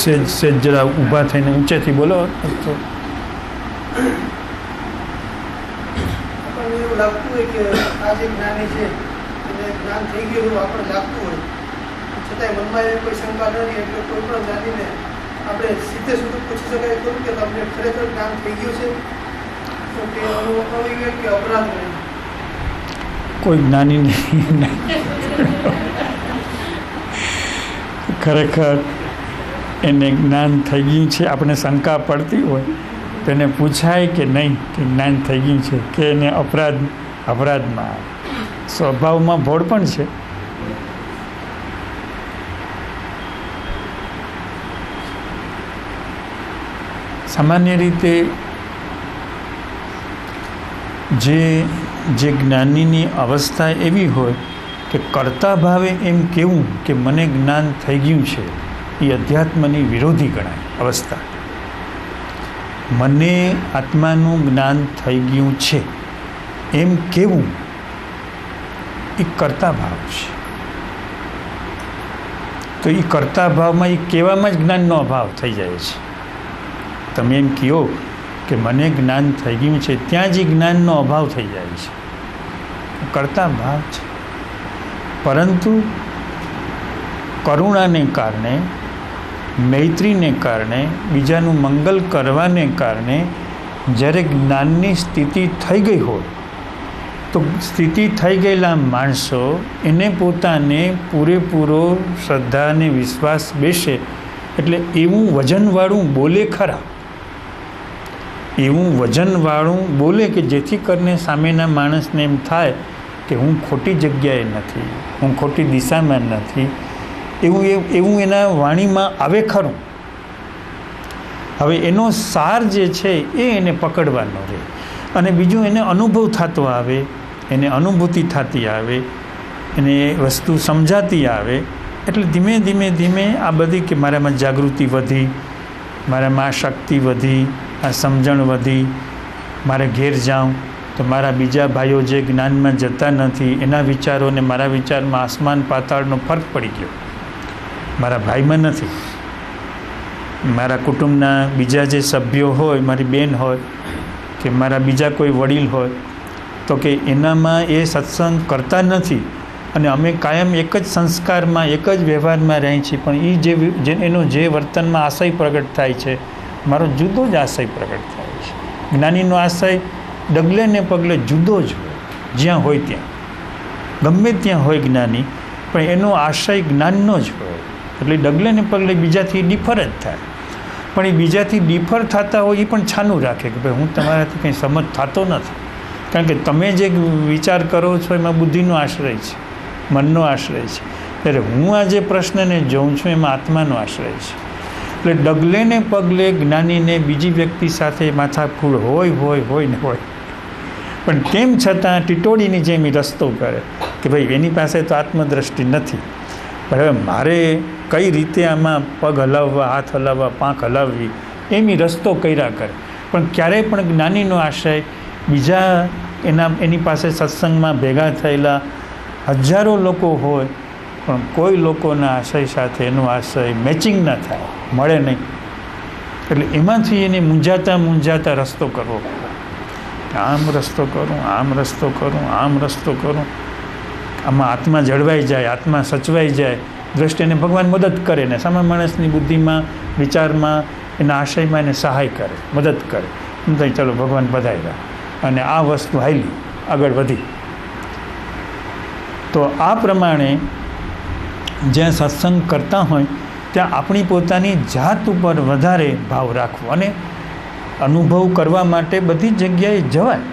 S1: સેજ જરા ઊભા થઈને ઊંચેથી બોલો તો
S2: આપણને એવું લાગતું હોય કે આ જે જ્ઞાની છે એને જ્ઞાન થઈ ગયું એવું આપણને લાગતું હોય, છતાંય મનમાં એવી કોઈ શંકા નથી, એટલે કોઈ પણ જ્ઞાનીને આપણે સીધે સીધું પૂછી શકાય ખરું કે તમને ખરેખર જ્ઞાન થઈ ગયું છે, તો કે અવિવેક કે અપરાધ નહીં?
S1: કોઈ જ્ઞાની નહીં, ખરેખર એને જ્ઞાન થઈ ગયું છે. આપણે શંકા પડતી હોય તો એને પૂછાય કે નહીં કે જ્ઞાન થઈ ગયું છે, કે એને અપરાધમાં સ્વભાવમાં ભોળ પણ છે. સામાન્ય રીતે જે જ્ઞાનીની અવસ્થા એવી હોય કે કર્તા ભાવે એમ કહેવું કે મને જ્ઞાન થઈ ગયું છે, એ અધ્યાત્મની વિરોધી ગણાય અવસ્થા. મને આત્માનું જ્ઞાન થઈ ગયું છે એમ કહેવું એ કર્તા ભાવ છે. તો એ કર્તા ભાવમાં એ કહેવામાં જ જ્ઞાનનો અભાવ થઈ જાય છે. તમે એમ કહો કે મને જ્ઞાન થઈ ગયું છે, ત્યાં જ જ્ઞાનનો અભાવ થઈ જાય છે, કર્તા ભાવ છે. પરંતુ કરુણાને કારણે, મૈત્રીને કારણે, બીજાનું મંગલ કરવાને કારણે જ્યારે જ્ઞાનની સ્થિતિ થઈ ગઈ હોય તો સ્થિતિ થઈ ગયેલા માણસો એને પોતાને પૂરેપૂરો શ્રદ્ધા અને વિશ્વાસ બેસે એટલે એવું વજનવાળું બોલે ખરા, એવું વજનવાળું બોલે કે જેથી કરીને સામેના માણસને એમ થાય કે હું ખોટી જગ્યાએ નથી, હું ખોટી દિશામાં નથી, એવું એના વાણીમાં આવે ખરું. હવે એનો સાર જે છે એ એને પકડવાનો રહે, અને બીજું એને અનુભવ થતો આવે, એને અનુભૂતિ થતી આવે, એને વસ્તુ સમજાતી આવે. એટલે ધીમે ધીમે ધીમે આ બધી કે મારામાં જાગૃતિ વધી, મારામાં આ શક્તિ વધી, આ સમજણ વધી, મારે ઘેર જાઉં તો મારા બીજા ભાઈઓ જે જ્ઞાનમાં જતા નથી એના વિચારો ને મારા વિચારમાં આસમાન પાતાળનો ફરક પડી ગયો. મારા ભાઈમાં નથી, મારા કુટુંબના બીજા જે સભ્યો હોય, મારી બેન હોય કે મારા બીજા કોઈ વડીલ હોય, તો કે એનામાં એ સત્સંગ કરતા નથી અને અમે કાયમ એક જ સંસ્કારમાં, એક જ વ્યવહારમાં રહીએ છીએ, પણ એ એનો જે વર્તનમાં આશય પ્રગટ થાય છે, મારો જુદો જ આશય પ્રગટ થાય છે. જ્ઞાનીનો આશય ડગલે ને પગલે જુદો જ હોય, જ્યાં હોય ત્યાં, ગમે ત્યાં હોય જ્ઞાની, પણ એનો આશય જ્ઞાનનો જ હોય. એટલે ડગલે ને પગલે બીજાથી ડિફર જ થાય, પણ એ બીજાથી ડિફર થતા હોય એ પણ છાનું રાખે કે ભાઈ હું તમારાથી કંઈ સમજ થતો નથી, કારણ કે તમે જે વિચાર કરો છો એમાં બુદ્ધિનો આશ્રય છે, મનનો આશ્રય છે, ત્યારે હું આ જે પ્રશ્નને જોઉં છું એમાં આત્માનો આશ્રય છે. એટલે ડગલે ને પગલે જ્ઞાનીને બીજી વ્યક્તિ સાથે માથાકૂળ હોય ને હોય, પણ તેમ છતાં ટીટોડીની જેમ એ રસ્તો કરે કે ભાઈ એની પાસે તો આત્મદ્રષ્ટિ નથી, પણ હવે મારે કઈ રીતે આમાં પગ હલાવવા, હાથ હલાવવા, પાંખ હલાવવી, એમ એ રસ્તો કર્યા કરે. પણ ક્યારેય પણ જ્ઞાનીનો આશય બીજા એની પાસે સત્સંગમાં ભેગા થયેલા હજારો લોકો હોય, પણ કોઈ લોકોના આશય સાથે એનો આશય મેચિંગ ન થાય, મળે નહીં. એટલે એમાંથી એને મૂંઝાતા રસ્તો કરવો પડે. આમ રસ્તો કરું, આમ રસ્તો કરું, આમ રસ્તો કરું, આમાં આત્મા જળવાઈ જાય, આત્મા સચવાઈ જાય, દ્રષ્ટિને ભગવાન મદદ કરે ને સામા માણસની બુદ્ધિમાં, વિચારમાં, એના આશયમાં એને સહાય કરે, મદદ કરે. તો ચાલો ભગવાન બધાવ્યા અને આ વસ્તુ હાલી આગળ વધી. તો આ પ્રમાણે જ્યાં સત્સંગ કરતા હોય ત્યાં આપણી પોતાની જાત ઉપર વધારે ભાવ રાખવો, અને અનુભવ કરવા માટે બધી જગ્યાએ જવાય.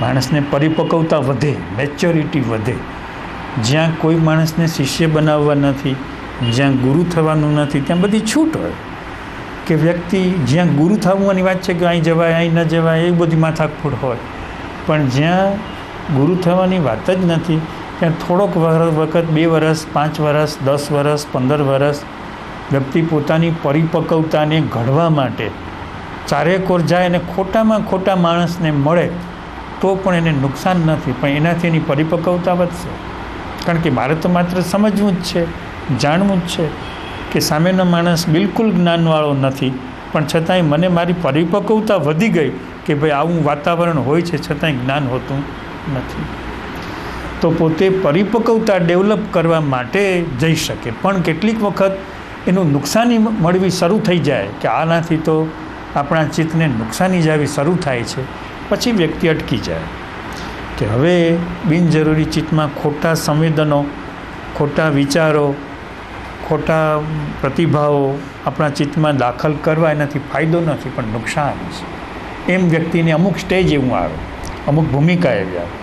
S1: માણસને પરિપક્વતા વધે, મેચ્યોરિટી વધે. જ્યાં કોઈ માણસને શિષ્ય બનાવવા નથી, જ્યાં ગુરુ થવાનું નથી, ત્યાં બધી છૂટ હોય. કે વ્યક્તિ જ્યાં ગુરુ થવાની વાત છે કે અહીં જવાય અહીં ન જવાય એ બધી માથાકૂટ હોય, પણ જ્યાં ગુરુ થવાની વાત જ નથી ત્યાં થોડોક વખત 2 વર્ષ 5 વર્ષ 10 વર્ષ 15 વર્ષ વ્યક્તિ પોતાની પરિપક્વતાને ઘડવા માટે ચારેકોર જાય અને ખોટામાં ખોટા માણસને મળે તો પણ એને નુકસાન નથી, પણ એનાથી એની પરિપક્વતા વધશે. કારણ કે મારે તો માત્ર સમજવું જ છે, જાણવું જ છે કે સામેનો માણસ બિલકુલ જ્ઞાનવાળો નથી, પણ છતાંય મને મારી પરિપક્વતા વધી ગઈ કે ભાઈ આવું વાતાવરણ હોય છે છતાંય જ્ઞાન હોતું નથી. તો પોતે પરિપક્વતા ડેવલપ કરવા માટે જઈ શકે, પણ કેટલીક વખત એનું નુકસાની મળવી શરૂ થઈ જાય કે આનાથી તો આપણા ચિત્તને નુકસાની જ આવી શરૂ થાય છે, પછી વ્યક્તિ અટકી જાય કે હવે બિનજરૂરી ચિત્તમાં ખોટા સંવેદનો, ખોટા વિચારો, ખોટા પ્રતિભાવો આપણા ચિત્તમાં દાખલ કરવા એનાથી ફાયદો નથી પણ નુકસાન છે. એમ વ્યક્તિને અમુક સ્ટેજ એવું આવે, અમુક ભૂમિકા એવી આવે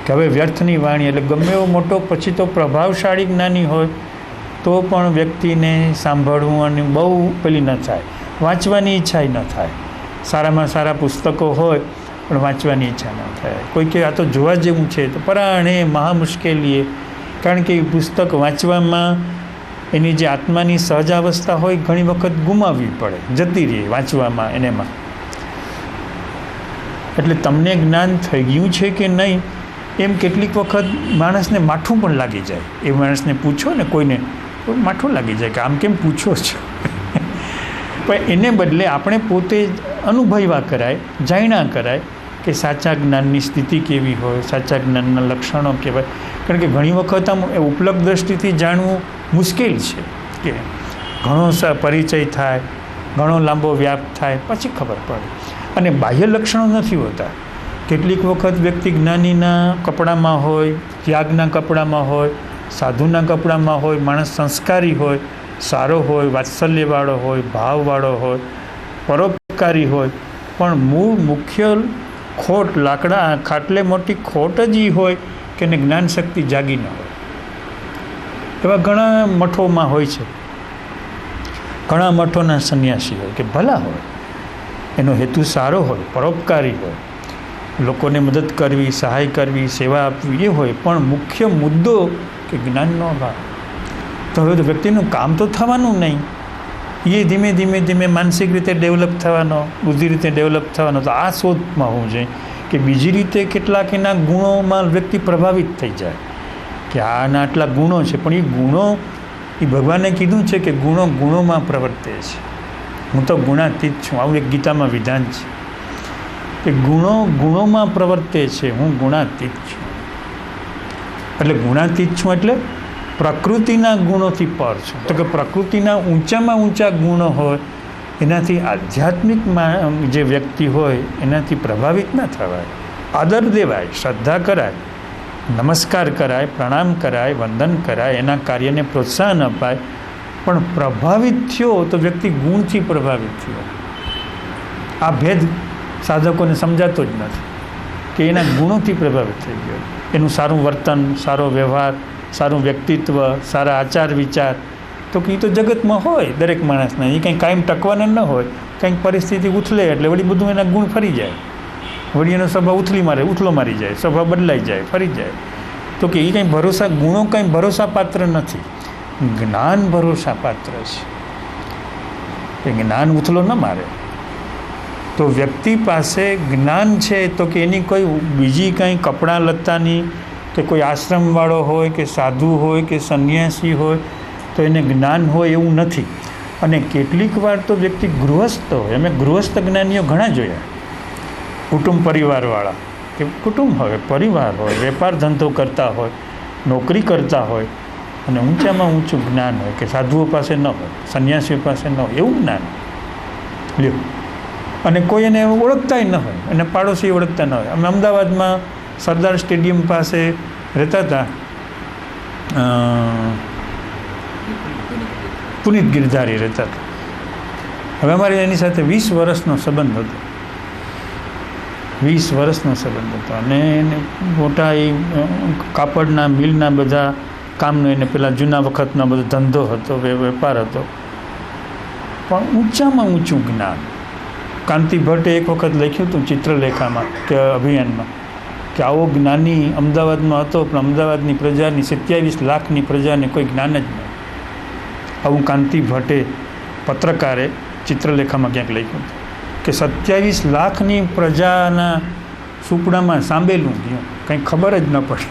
S1: કે હવે વ્યર્થની વાણી, એટલે ગમે એવો મોટો પછી તો પ્રભાવશાળી જ્ઞાની હોય તો પણ વ્યક્તિને સાંભળવું અને બહુ પેલી ન થાય, વાંચવાની ઈચ્છા ન થાય. સારામાં સારા પુસ્તકો હોય પણ વાંચવાની ઈચ્છા ન થાય. કોઈ કે આ તો જોવા જેવું છે તો પરાણે મહા મુશ્કેલીએ, કારણ કે એ પુસ્તક વાંચવામાં એની જે આત્માની સહજાવસ્થા હોય ઘણી વખત ગુમાવવી પડે, જતી રહે વાંચવામાં એનેમાં. એટલે તમને જ્ઞાન થઈ ગયું છે કે નહીં એમ કેટલીક વખત માણસને માઠું પણ લાગી જાય. એ માણસને પૂછો ને કોઈને માઠું લાગી જાય કે આમ કેમ પૂછો છો. પણ એને બદલે આપણે પોતે અનુભવ્યા કરાય, જાણ્યા કરાય કે સાચા જ્ઞાનની સ્થિતિ કેવી હોય, સાચા જ્ઞાનના લક્ષણો કહેવાય. કારણ કે ઘણી વખત આમ ઉપલબ્ધ દ્રષ્ટિથી જાણવું મુશ્કેલ છે કે ઘણો પરિચય થાય, ઘણો લાંબો વ્યાપ થાય પછી ખબર પડે. અને બાહ્ય લક્ષણો નથી હોતા. કેટલીક વખત વ્યક્તિ જ્ઞાનીના કપડામાં હોય, ત્યાગના કપડામાં હોય, સાધુના કપડામાં હોય, માણસ સંસ્કારી હોય, સારો હોય, વાત્સલ્યવાળો હોય, ભાવવાળો હોય, પરોપકારી હોય, પણ મૂળ મુખ્ય ખોટ ખાટલે મોટી ખોટ જ એ હોય કે એને જ્ઞાન શક્તિ જાગી ન હોય. એવા ઘણા મઠોમાં હોય છે, ઘણા મઠોના સંન્યાસી હોય કે ભલા હોય, એનો હેતુ સારો હોય, પરોપકારી હોય, લોકોને મદદ કરવી, સહાય કરવી, સેવા આપવી એ હોય, પણ મુખ્ય મુદ્દો કે જ્ઞાનનો અભાવ. તો હવે તો વ્યક્તિનું કામ તો થવાનું નહીં, એ ધીમે ધીમે ધીમે માનસિક રીતે ડેવલપ થવાનો, બુદ્ધિ રીતે ડેવલપ થવાનો. તો આ શોધમાં હોવું જોઈએ કે બીજી રીતે કેટલાક એના ગુણોમાં વ્યક્તિ પ્રભાવિત થઈ જાય કે આના આટલા ગુણો છે, પણ એ ગુણો એ ભગવાને કીધું છે કે ગુણો ગુણોમાં પ્રવર્તે છે. હું તો ગુણાતીત છું, આવું એક ગીતામાં વિધાન છે કે ગુણો ગુણોમાં પ્રવર્તે છે, હું ગુણાતીત છું. એટલે ગુણાતીત છું એટલે પ્રકૃતિના ગુણોથી પર છું. તો કે પ્રકૃતિના ઊંચામાં ઊંચા ગુણો હોય એનાથી આધ્યાત્મિકમાં જે વ્યક્તિ હોય એનાથી પ્રભાવિત ન થવાય. આદર દેવાય, શ્રદ્ધા કરાય, નમસ્કાર કરાય, પ્રણામ કરાય, વંદન કરાય, એના કાર્યને પ્રોત્સાહન અપાય, પણ પ્રભાવિત થયો તો વ્યક્તિ ગુણથી પ્રભાવિત થયો. આ ભેદ સાધકોને સમજાતો જ નથી કે એના ગુણોથી પ્રભાવિત થઈ ગયો. એનું સારું વર્તન, સારો વ્યવહાર, સારું વ્યક્તિત્વ, સારા આચાર વિચાર, તો કે એ તો જગતમાં હોય દરેક માણસના, એ કંઈ કાયમ ટકવાના ન હોય. કંઈક પરિસ્થિતિ ઉથલે એટલે વળી બધું એના ગુણ ફરી જાય, વળી એનો સ્વભાવ ઉથલો મારી જાય, સ્વભાવ બદલાઈ જાય, ફરી જાય. તો કે એ કંઈ ભરોસા, ગુણો કંઈ ભરોસાપાત્ર નથી, જ્ઞાન ભરોસાપાત્ર છે. એ જ્ઞાન ઉથલો ન મારે. તો વ્યક્તિ પાસે જ્ઞાન છે તો કે એની કોઈ બીજી કંઈ કપડાં લત્તાની કે કોઈ આશ્રમવાળો હોય કે સાધુ હોય કે સંન્યાસી હોય તો એને જ્ઞાન હોય એવું નથી. અને કેટલીક વાર તો વ્યક્તિ ગૃહસ્થ હોય, અમે ગૃહસ્થ જ્ઞાનીઓ ઘણા જોયા, કુટુંબ પરિવારવાળા કે કુટુંબ હોય, પરિવાર હોય, વેપાર ધંધો કરતા હોય, નોકરી કરતા હોય અને ઊંચામાં ઊંચું જ્ઞાન હોય કે સાધુઓ પાસે ન હોય, સંન્યાસીઓ પાસે ન હોય એવું જ્ઞાન લ્યો. અને કોઈ એને ઓળખતાય ન હોય, અને પાડોશી ઓળખતા ન હોય. અમે અમદાવાદમાં સરદાર સ્ટેડિયમ પાસે રહેતા હતા, પુનિત ગિરધારી રહેતા હતા. હવે અમારે એની સાથે 20 વર્ષનો સંબંધ હતો, 20 વર્ષનો સંબંધ હતો. અને એને મોટા એ કાપડના મિલના બધા કામનો એને પેલા જૂના વખતનો બધો ધંધો હતો, વેપાર હતો. પણ ઊંચામાં ઊંચું જ્ઞાન. કાંતિ ભટ્ટે એક વખત લખ્યું હતું ચિત્રલેખામાં કે અભિયાનમાં કે આવો જ્ઞાની અમદાવાદમાં હતો, પણ અમદાવાદની પ્રજાની 27 લાખની પ્રજાને કોઈ જ્ઞાન જ નહીં. આવું કાંતિ ભટ્ટે પત્રકારે ચિત્રલેખામાં ક્યાંક લખ્યું હતું કે 27 લાખની પ્રજાના સુપડામાં સાંભળેલું ગયું, કંઈ ખબર જ ન પડે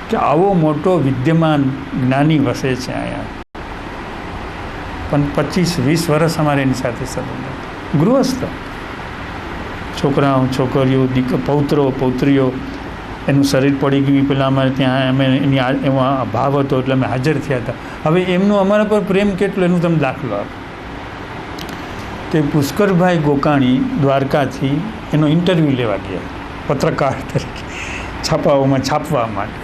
S1: કે આવો મોટો વિદ્યમાન જ્ઞાની વસે છે અહીંયા. પણ 25-20 વર્ષ અમારે એની સાથે સંબંધ હતો. ગૃહસ્થ છોકરાઓ છોકરીઓ પૌત્રો પૌત્રીઓ, એનું શરીર પડી ગયું પહેલાં અમારે ત્યાં અમે એમાં ભાવ હતો એટલે અમે હાજર થયા હતા. હવે એમનું અમારા પર પ્રેમ કેટલો એનું તમે દાખલો આપો કે પુષ્કરભાઈ ગોકાણી દ્વારકાથી એનો ઇન્ટરવ્યૂ લેવા ગયા પત્રકાર તરીકે છાપાઓમાં છાપવા માટે,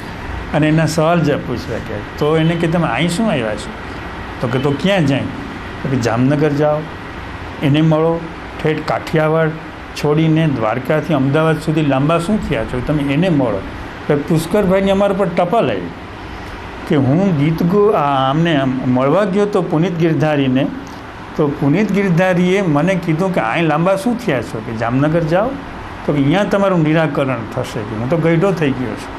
S1: અને એના સવાલ જ પૂછવા ગયા. તો એને કે તમે અહીં શું આવ્યા છો? તો કે તો ક્યાં જાય? તો કે જામનગર જાઓ, એને મળો. ઠેઠ કાઠિયાવાડ છોડીને દ્વારકાથી અમદાવાદ સુધી લાંબા શું થયા છો, તમે એને મળો. તો પુષ્કરભાઈની અમારા પર ટપાલ આવી કે હું ગીત આમને મળવા ગયો તો પુનિત ગિરધારીને, તો પુનિત ગિરધારીએ મને કીધું કે અહીં લાંબા શું થયા છો, કે જામનગર જાઓ, તો કે અહીંયા તમારું નિરાકરણ થશે. કે હું તો ગઈઢો થઈ ગયો છું,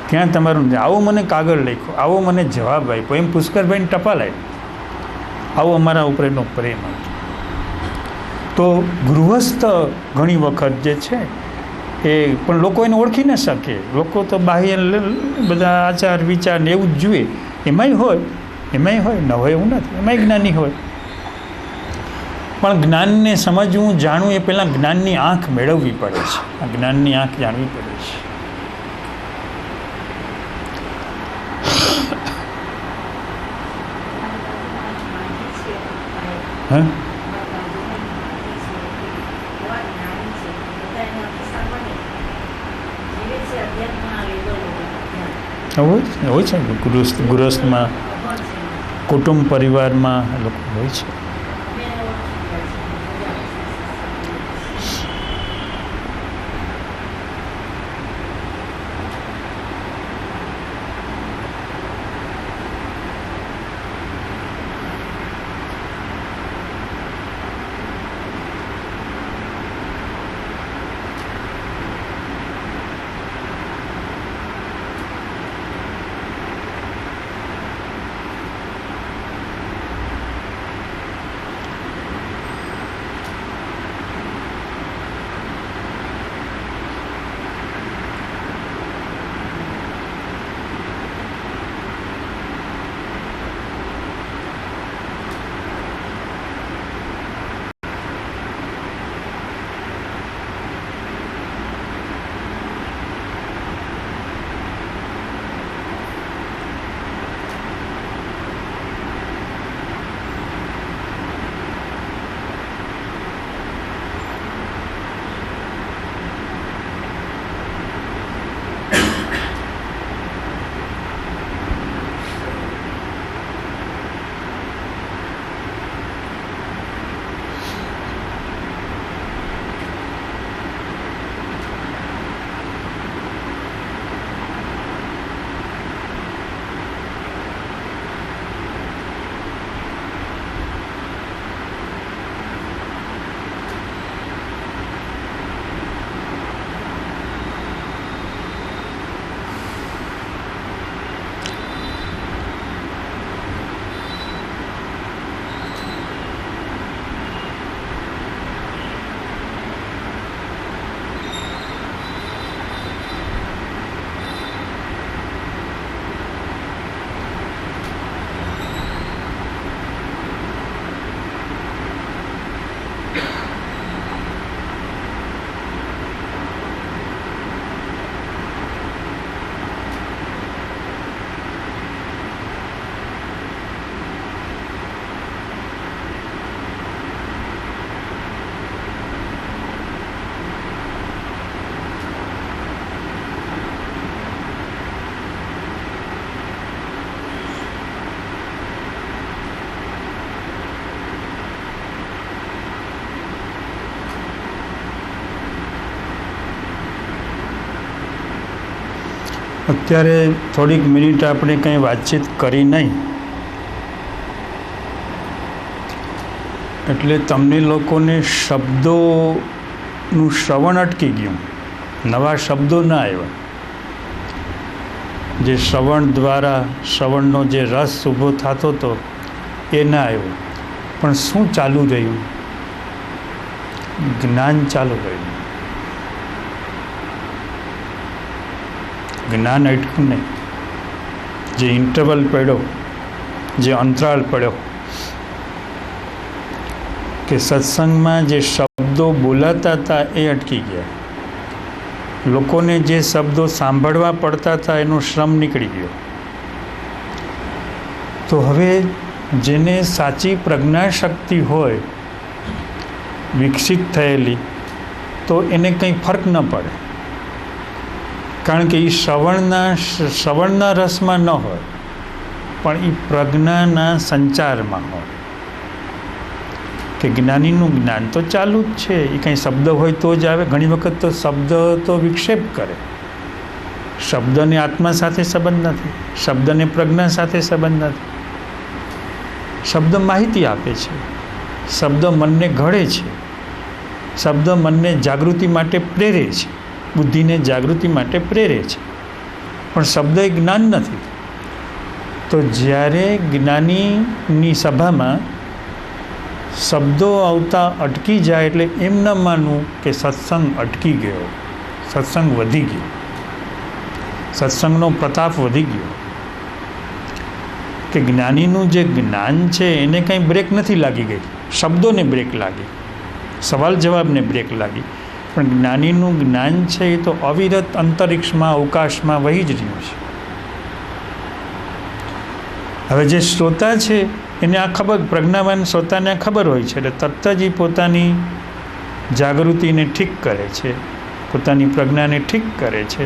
S1: ત્યાં તમારું આવો મને કાગળ લખ્યો, આવો મને જવાબ આપ્યો. એમ પુષ્કરભાઈને ટપાલ આવી. આવો અમારા ઉપર એનો પ્રેમ હતો. તો ગૃહસ્થ ઘણી વખત જે છે એ પણ લોકો એને ઓળખી ન શકે. લોકો તો બાહ્ય બધા આચાર વિચાર ને એવું જ જુએ. એમાંય હોય ન હોય એવું નથી, એમાંય જ્ઞાની હોય. પણ જ્ઞાનને સમજવું જાણવું એ પહેલાં જ્ઞાનની આંખ મેળવવી પડે છે. આ જ્ઞાનની આંખ જાણવી પડે છે. હા, હોય છે ગૃહસ્થમાં, કુટુંબ પરિવારમાં લોકો હોય છે. અત્યારે થોડીક મિનિટ આપણે કંઈ વાતચીત કરી નહીં. એટલે તમને લોકોને શબ્દોનું શ્રવણ અટકી ગયું, નવા શબ્દો ના આવ્યા. જે શ્રવણ દ્વારા શ્રવણનો જે રસ ઊભો થતો હતો એ ના આવ્યો. પણ શું ચાલુ રહ્યું? જ્ઞાન ચાલુ રહ્યું. જ્ઞાન અટક્યું નહીં. જે ઇન્ટરવલ પડ્યો, જે અંતરાળ પડ્યો કે સત્સંગમાં જે શબ્દો બોલાતા હતા એ અટકી ગયા. લોકોને જે શબ્દો સાંભળવા પડતા હતા એનો શ્રમ નીકળી ગયો. તો હવે જેને સાચી પ્રજ્ઞાશક્તિ હોય વિકસિત થયેલી, તો એને કંઈ ફરક ન પડે, કારણ કે એ શ્રવણના રસમાં ન હોય, પણ એ પ્રજ્ઞાના સંચારમાં હોય. કે જ્ઞાનીનું જ્ઞાન તો ચાલુ જ છે, એ કંઈ શબ્દ હોય તો જ આવે. ઘણી વખત તો શબ્દ તો વિક્ષેપ કરે. શબ્દને આત્મા સાથે સંબંધ નથી, શબ્દને પ્રજ્ઞા સાથે સંબંધ નથી. શબ્દ માહિતી આપે છે, શબ્દ મનને ઘડે છે, શબ્દ મનને જાગૃતિ માટે પ્રેરે છે, બુદ્ધિને જાગૃતિ માટે પ્રેરે છે, પણ શબ્દ એ જ્ઞાન નથી. તો જ્યારે જ્ઞાનીની સભામાં શબ્દો આવતા અટકી જાય એટલે એમ ન માનવું કે સત્સંગ અટકી ગયો, સત્સંગ વધી ગયો, સત્સંગનો પ્રતાપ વધી ગયો. કે જ્ઞાનીનું જે જ્ઞાન છે એને કંઈ બ્રેક નથી લાગી ગઈ, શબ્દોને બ્રેક લાગી, સવાલ જવાબને બ્રેક લાગી, પણ જ્ઞાનીનું જ્ઞાન છે એ તો અવિરત અંતરિક્ષમાં અવકાશમાં વહી જ રહ્યું છે. હવે જે શ્રોતા છે એને આ ખબર, પ્રજ્ઞાવાન શ્રોતાને આ ખબર હોય છે, એટલે તરત જ પોતાની જાગૃતિને ઠીક કરે છે, પોતાની પ્રજ્ઞાને ઠીક કરે છે,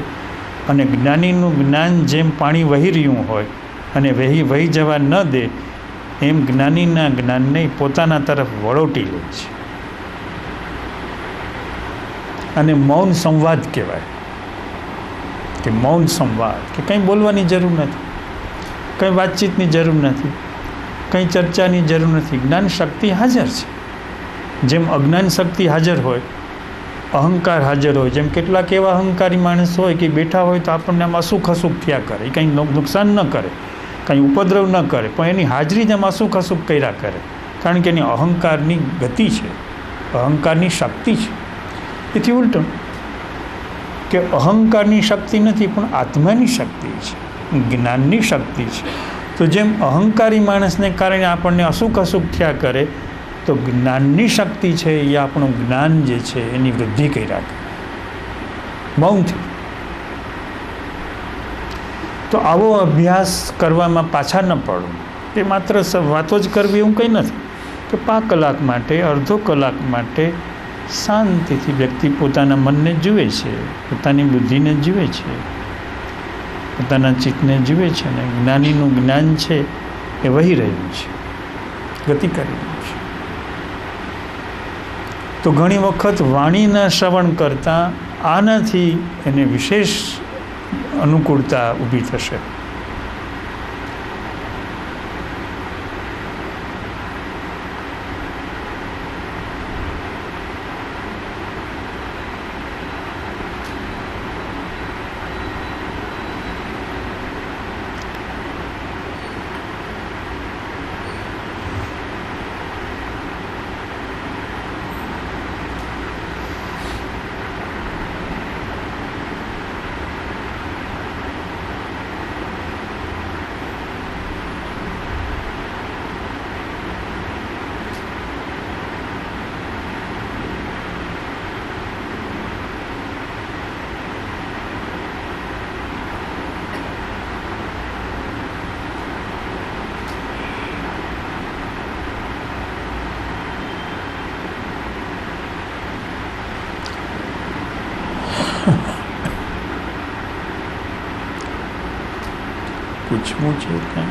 S1: અને જ્ઞાનીનું જ્ઞાન જેમ પાણી વહી રહ્યું હોય અને વહી જવા ન દે, એમ જ્ઞાનીના જ્ઞાનને પોતાના તરફ વળોટી લે છે. અને મૌન સંવાદ કહેવાય. કે મૌન સંવાદ, કે કંઈ બોલવાની જરૂર નથી, કંઈ વાતચીતની જરૂર નથી, કંઈ ચર્ચાની જરૂર નથી. જ્ઞાન શક્તિ હાજર છે. જેમ અજ્ઞાન શક્તિ હાજર હોય, અહંકાર હાજર હોય. જેમ કેટલાક એવા અહંકારી માણસ હોય કે બેઠા હોય તો આપણને આમ અસુખ થયા કરે, એ કંઈ નુકસાન ન કરે, કંઈ ઉપદ્રવ ન કરે, પણ એની હાજરી જ આમ અસુખ કર્યા કરે, કારણ કે એની અહંકારની ગતિ છે, અહંકારની શક્તિ છે. એથી ઉલટું કે અહંકારની શક્તિ નથી, પણ આત્માની શક્તિ છે, જ્ઞાનની શક્તિ છે. તો જેમ અહંકારી માણસને કારણે આપણને અસુખ થયા કરે, તો જ્ઞાનની શક્તિ છે એ આપણું જ્ઞાન જે છે એની વૃદ્ધિ કર્યા કરે મૌનથી. તો આવો અભ્યાસ કરવામાં પાછા ન પડવું. એ માત્ર વાતો જ કરવી એવું કંઈ નથી. કે 5 કલાક માટે, અડધો કલાક માટે શાંતિથી વ્યક્તિ પોતાના મનને જુએ છે, પોતાની બુદ્ધિને જુએ છે, પોતાના ચિત્તને જુએ છે, અને જ્ઞાનીનું જ્ઞાન છે એ વહી રહ્યું છે, ગતિ કરી રહ્યું છે. તો ઘણી વખત વાણીના શ્રવણ કરતાં આનાથી એને વિશેષ અનુકૂળતા ઊભી થશે. પૂછવું છે કંઈ,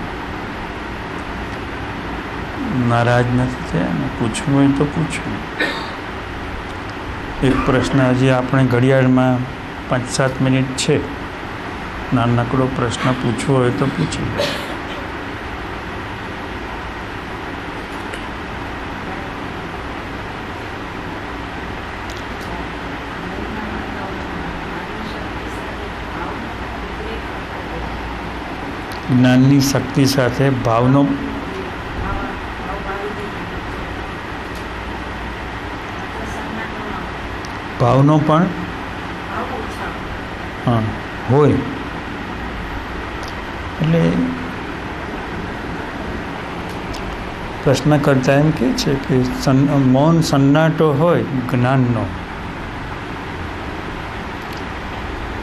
S1: નારાજ નથી થયા ને? પૂછવું હોય તો પૂછવું. એક પ્રશ્ન હજી આપણે ઘડિયાળમાં 5-7 મિનિટ છે, નાનકડો પ્રશ્ન પૂછવો હોય તો પૂછી લો. જ્ઞાનની શક્તિ સાથે ભાવનો પણ હા હોય. એટલે પ્રશ્નકર્તા એમ કહે છે કે મૌન સન્નાટો હોય જ્ઞાનનો,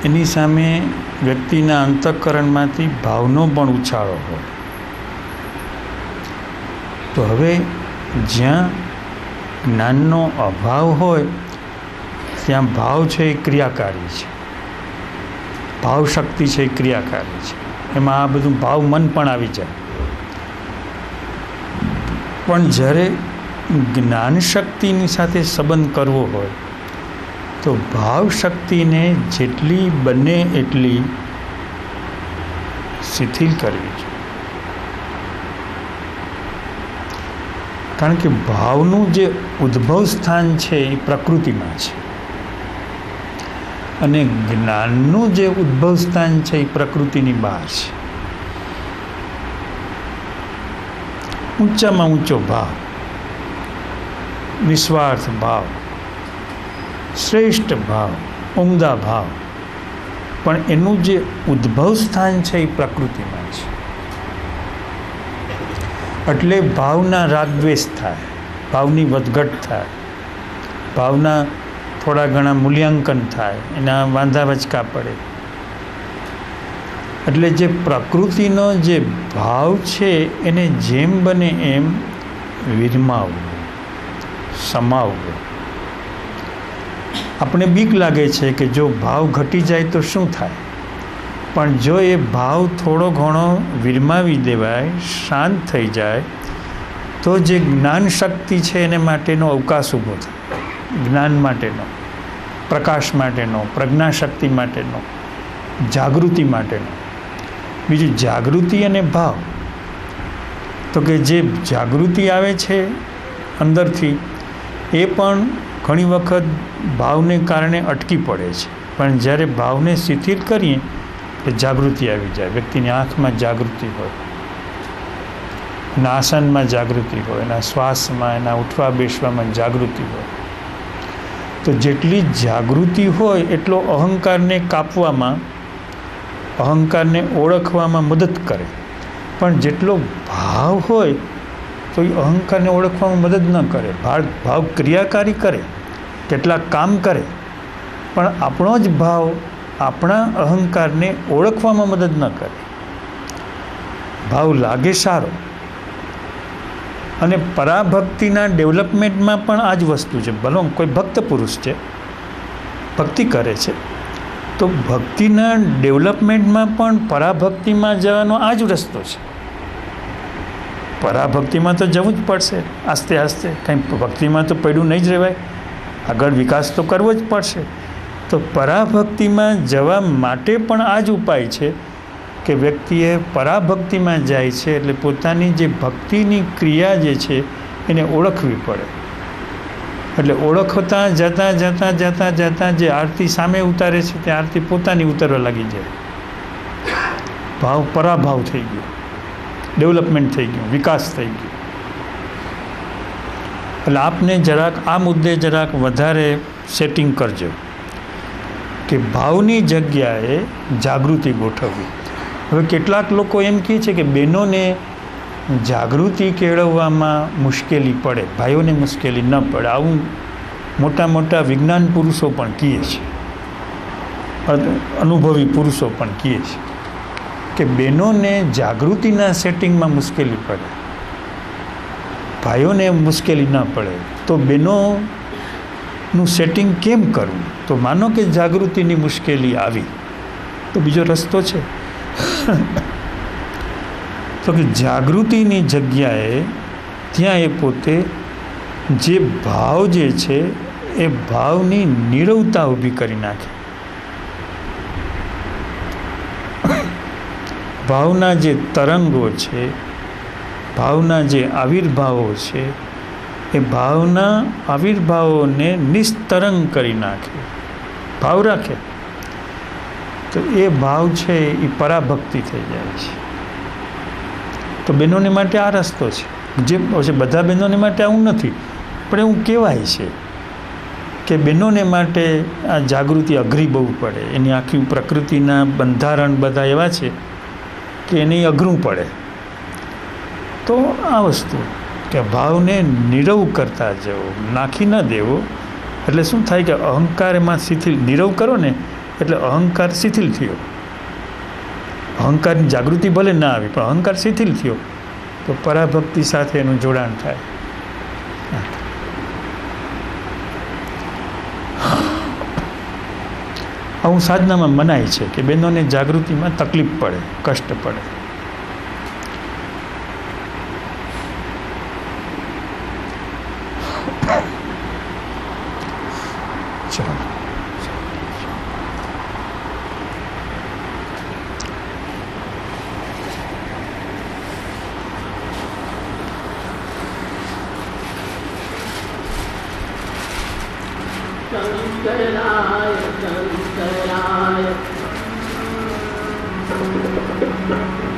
S1: એની સામે વ્યક્તિના અંતઃકરણમાંથી ભાવનો પણ ઉછાળો હોય. તો હવે જ્યાં જ્ઞાનનો અભાવ હોય ત્યાં ભાવ છે એ ક્રિયાકારી છે, ભાવ શક્તિ છે એ ક્રિયાકારી છે. એમાં આ બધું ભાવ મન પણ આવી જાય. પણ જ્યારે જ્ઞાન શક્તિની સાથે સંબંધ કરવો હોય તો ભાવ શક્તિને જેટલી બને એટલી શિથિલ કરવી છે. કારણ કે ભાવનું જે ઉદ્ભવ સ્થાન છે એ પ્રકૃતિમાં છે અને જ્ઞાનનું જે ઉદ્ભવ સ્થાન છે એ પ્રકૃતિની બહાર છે. ઊંચામાં ઊંચો ભાવ, નિસ્વાર્થ ભાવ, શ્રેષ્ઠ ભાવ, ઉમદા ભાવ, પણ એનું જે ઉદ્ભવ સ્થાન છે એ પ્રકૃતિમાં છે. એટલે ભાવના રાગદ્વેષ થાય, ભાવની વધઘટ થાય, ભાવના થોડા ઘણા મૂલ્યાંકન થાય, એના વાંધા વચકા પડે. એટલે જે પ્રકૃતિનો જે ભાવ છે એને જેમ બને એમ વિરમાવવો, સમાવવો. આપણે બીક લાગે છે કે જો ભાવ ઘટી જાય તો શું થાય, પણ જો એ ભાવ થોડો ઘણો વિરમાવી દેવાય, શાંત થઈ જાય, તો જે જ્ઞાન શક્તિ છે એને માટેનો અવકાશ ઊભો થાય. જ્ઞાન માટેનો, પ્રકાશ માટેનો, પ્રજ્ઞા શક્તિ માટેનો, જાગૃતિ માટેનો. બીજું જાગૃતિ અને ભાવ, તો કે જે જાગૃતિ આવે છે અંદરથી એ પણ ઘણી વખત ભાવને કારણે અટકી પડે છે. પણ જ્યારે ભાવને શિથિલ કરીએ તો જાગૃતિ આવી જાય. વ્યક્તિની આંખમાં જાગૃતિ હોય, એના આસનમાં જાગૃતિ હોય, એના શ્વાસમાં, એના ઉઠવા બેસવામાં જાગૃતિ હોય. તો જેટલી જાગૃતિ હોય એટલો અહંકારને કાપવામાં, અહંકારને ઓળખવામાં મદદ કરે. પણ જેટલો ભાવ હોય તો એ અહંકારને ઓળખવામાં મદદ ન કરે. ભાવ ક્રિયાકારી કરે, કેટલાક કામ કરે, પણ આપણો જ ભાવ આપણા અહંકારને ઓળખવામાં મદદ ન કરે. ભાવ લાગે સારો. અને પરાભક્તિના ડેવલપમેન્ટમાં પણ આ જ વસ્તુ છે. ભલો કોઈ ભક્ત પુરુષ છે, ભક્તિ કરે છે, તો ભક્તિના ડેવલપમેન્ટમાં પણ પરાભક્તિમાં જવાનો આ જ રસ્તો છે. પરાભક્તિમાં તો જવું જ પડશે આસ્તે આસ્તે. કંઈ ભક્તિમાં તો પડ્યું નહીં જ રહેવાય, આગળ વિકાસ તો કરવો જ પડશે. તો પરાભક્તિમાં જવા માટે પણ આ જ ઉપાય છે કે વ્યક્તિએ પરાભક્તિમાં જાય છે એટલે પોતાની જે ભક્તિની ક્રિયા જે છે એને ઓળખવી પડે. એટલે ઓળખતા જતાં જે આરતી સામે ઉતારે છે તે આરતી પોતાની ઉતરવા લાગી જાય. ભાવ પરાભાવ થઈ ગયો, ડેવલપમેન્ટ થઈ ગયું, વિકાસ થઈ ગયો. એટલે આપને જરાક આ મુદ્દે જરાક વધારે સેટિંગ કરજો કે ભાવની જગ્યાએ જાગૃતિ ગોઠવવી. હવે કેટલાક લોકો એમ કહે છે કે બહેનોને જાગૃતિ કેળવવામાં મુશ્કેલી પડે, ભાઈઓને મુશ્કેલી ન પડે. આવું મોટા મોટા વિજ્ઞાન પુરુષો પણ કહે છે, અનુભવી પુરુષો પણ કહે છે કે બહેનોને જાગૃતિના સેટિંગમાં મુશ્કેલી પડે, ભાઈઓને મુશ્કેલી ન પડે. તો બહેનોનું સેટિંગ કેમ કરવું? તો માનો કે જાગૃતિની મુશ્કેલી આવી તો બીજો રસ્તો છે. તો કે જાગૃતિની જગ્યાએ ત્યાં એ પોતે જે ભાવ જે છે એ ભાવની નિરવતા ઊભી કરી નાખે. ભાવના જે તરંગો છે, ભાવના જે આવિર્ભાવો છે, એ ભાવના આવિર્ભાવોને નિસ્તરંગ કરી નાખે, ભાવ રાખે. તો એ ભાવ છે એ પરાભક્તિ થઈ જાય છે. તો બહેનોને માટે આ રસ્તો છે. જે પછી બધા બહેનોને માટે આવું નથી, પણ એવું કહેવાય છે કે બહેનોને માટે આ જાગૃતિ અઘરી બહુ પડે. એની આખી પ્રકૃતિના બંધારણ બધા એવા છે કે એને અઘરું પડે. તો આ વસ્તુ કે ભાવને નીરવ કરતા જવો, નાખી ન દેવો. એટલે શું થાય કે અહંકાર એમાં શિથિલ, નીરવ કરો ને એટલે અહંકાર શિથિલ થયો. અહંકારની જાગૃતિ ભલે ના આવી, પણ અહંકાર શિથિલ થયો તો પરાભક્તિ સાથે એનું જોડાણ થાય. આવું સાધનામાં મનાય છે કે બહેનોને જાગૃતિમાં તકલીફ પડે, કષ્ટ પડે. ચાલો.
S3: शंकराय शंकराय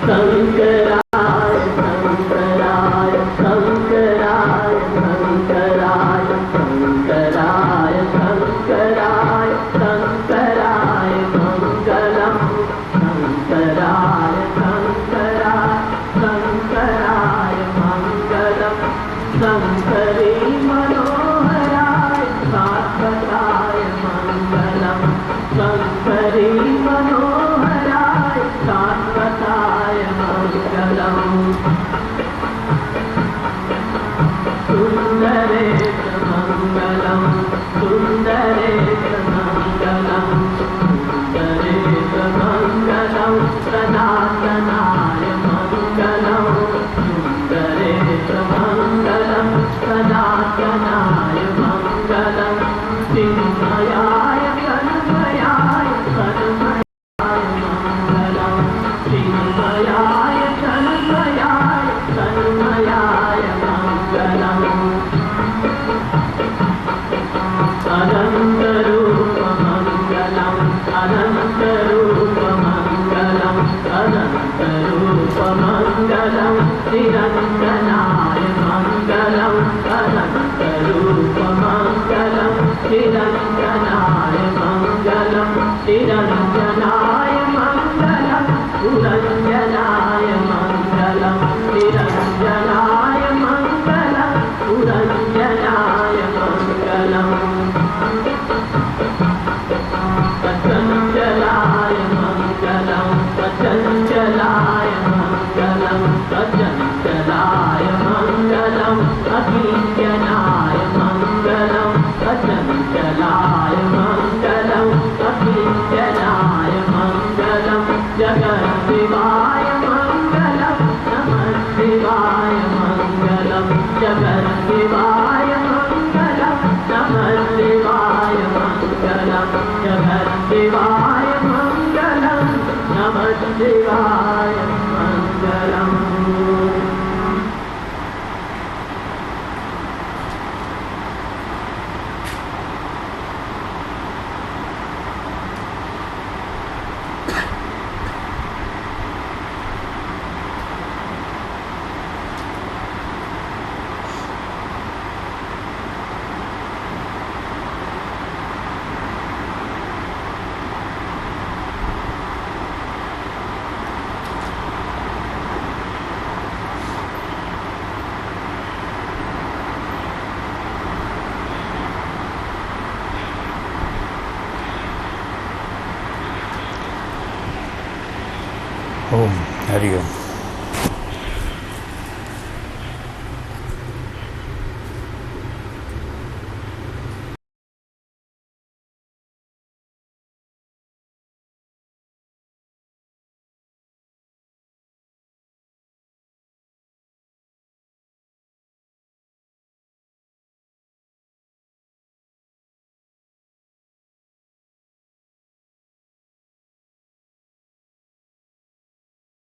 S3: शंकराय शंकराय शंकराय शंकराय शंकराय शंकराय शंकराय मंगलम शंकराय शंकराय शंकराय मंगलम शंकरी मनोहराय शाश्वताय मंगलम शंकरी मनोहराय शाश्वताय मंगलम सुंदरेश मंगलम सुंदरेश मंगलम सुंदरेश मंगलम सनातनाय मंगलम सुंदरेश मंगलम सनातनाय मंगलम चिन्मयाय तन्मयाय तन्मयाय मंगलम चिन्मयाय तन्मयाय तन्मयाय मंगलम अनन्तरूप मंगलम अनन्तरूप मंगलम अनन्तरूप मंगलम निरञ्जनाय मंगलम अनन्तरूप मंगलम निरञ्जनाय मंगलम निरञ्जनाय मंगलम पुरञ्जनाय मंगलम निरञ्जनाय मंगलम पुरञ्जनाय मंगलम पतञ्जलाय मंगलम पतञ्जलाय मंगलम पतञ्जलाय मंगलम अकिञ्चनाय मंगलम पतञ्जलाय मंगलम अकिञ्चनाय मंगलम जगद्शिवाय मंगलम नमः शिवाय मंगलम जगद्शिवाय मंगलम नमः शिवाय मंगलम जगद्शिवाय मंगलम नमः शिवाय मंगलम.
S1: ઓમ હરિ ઓમ.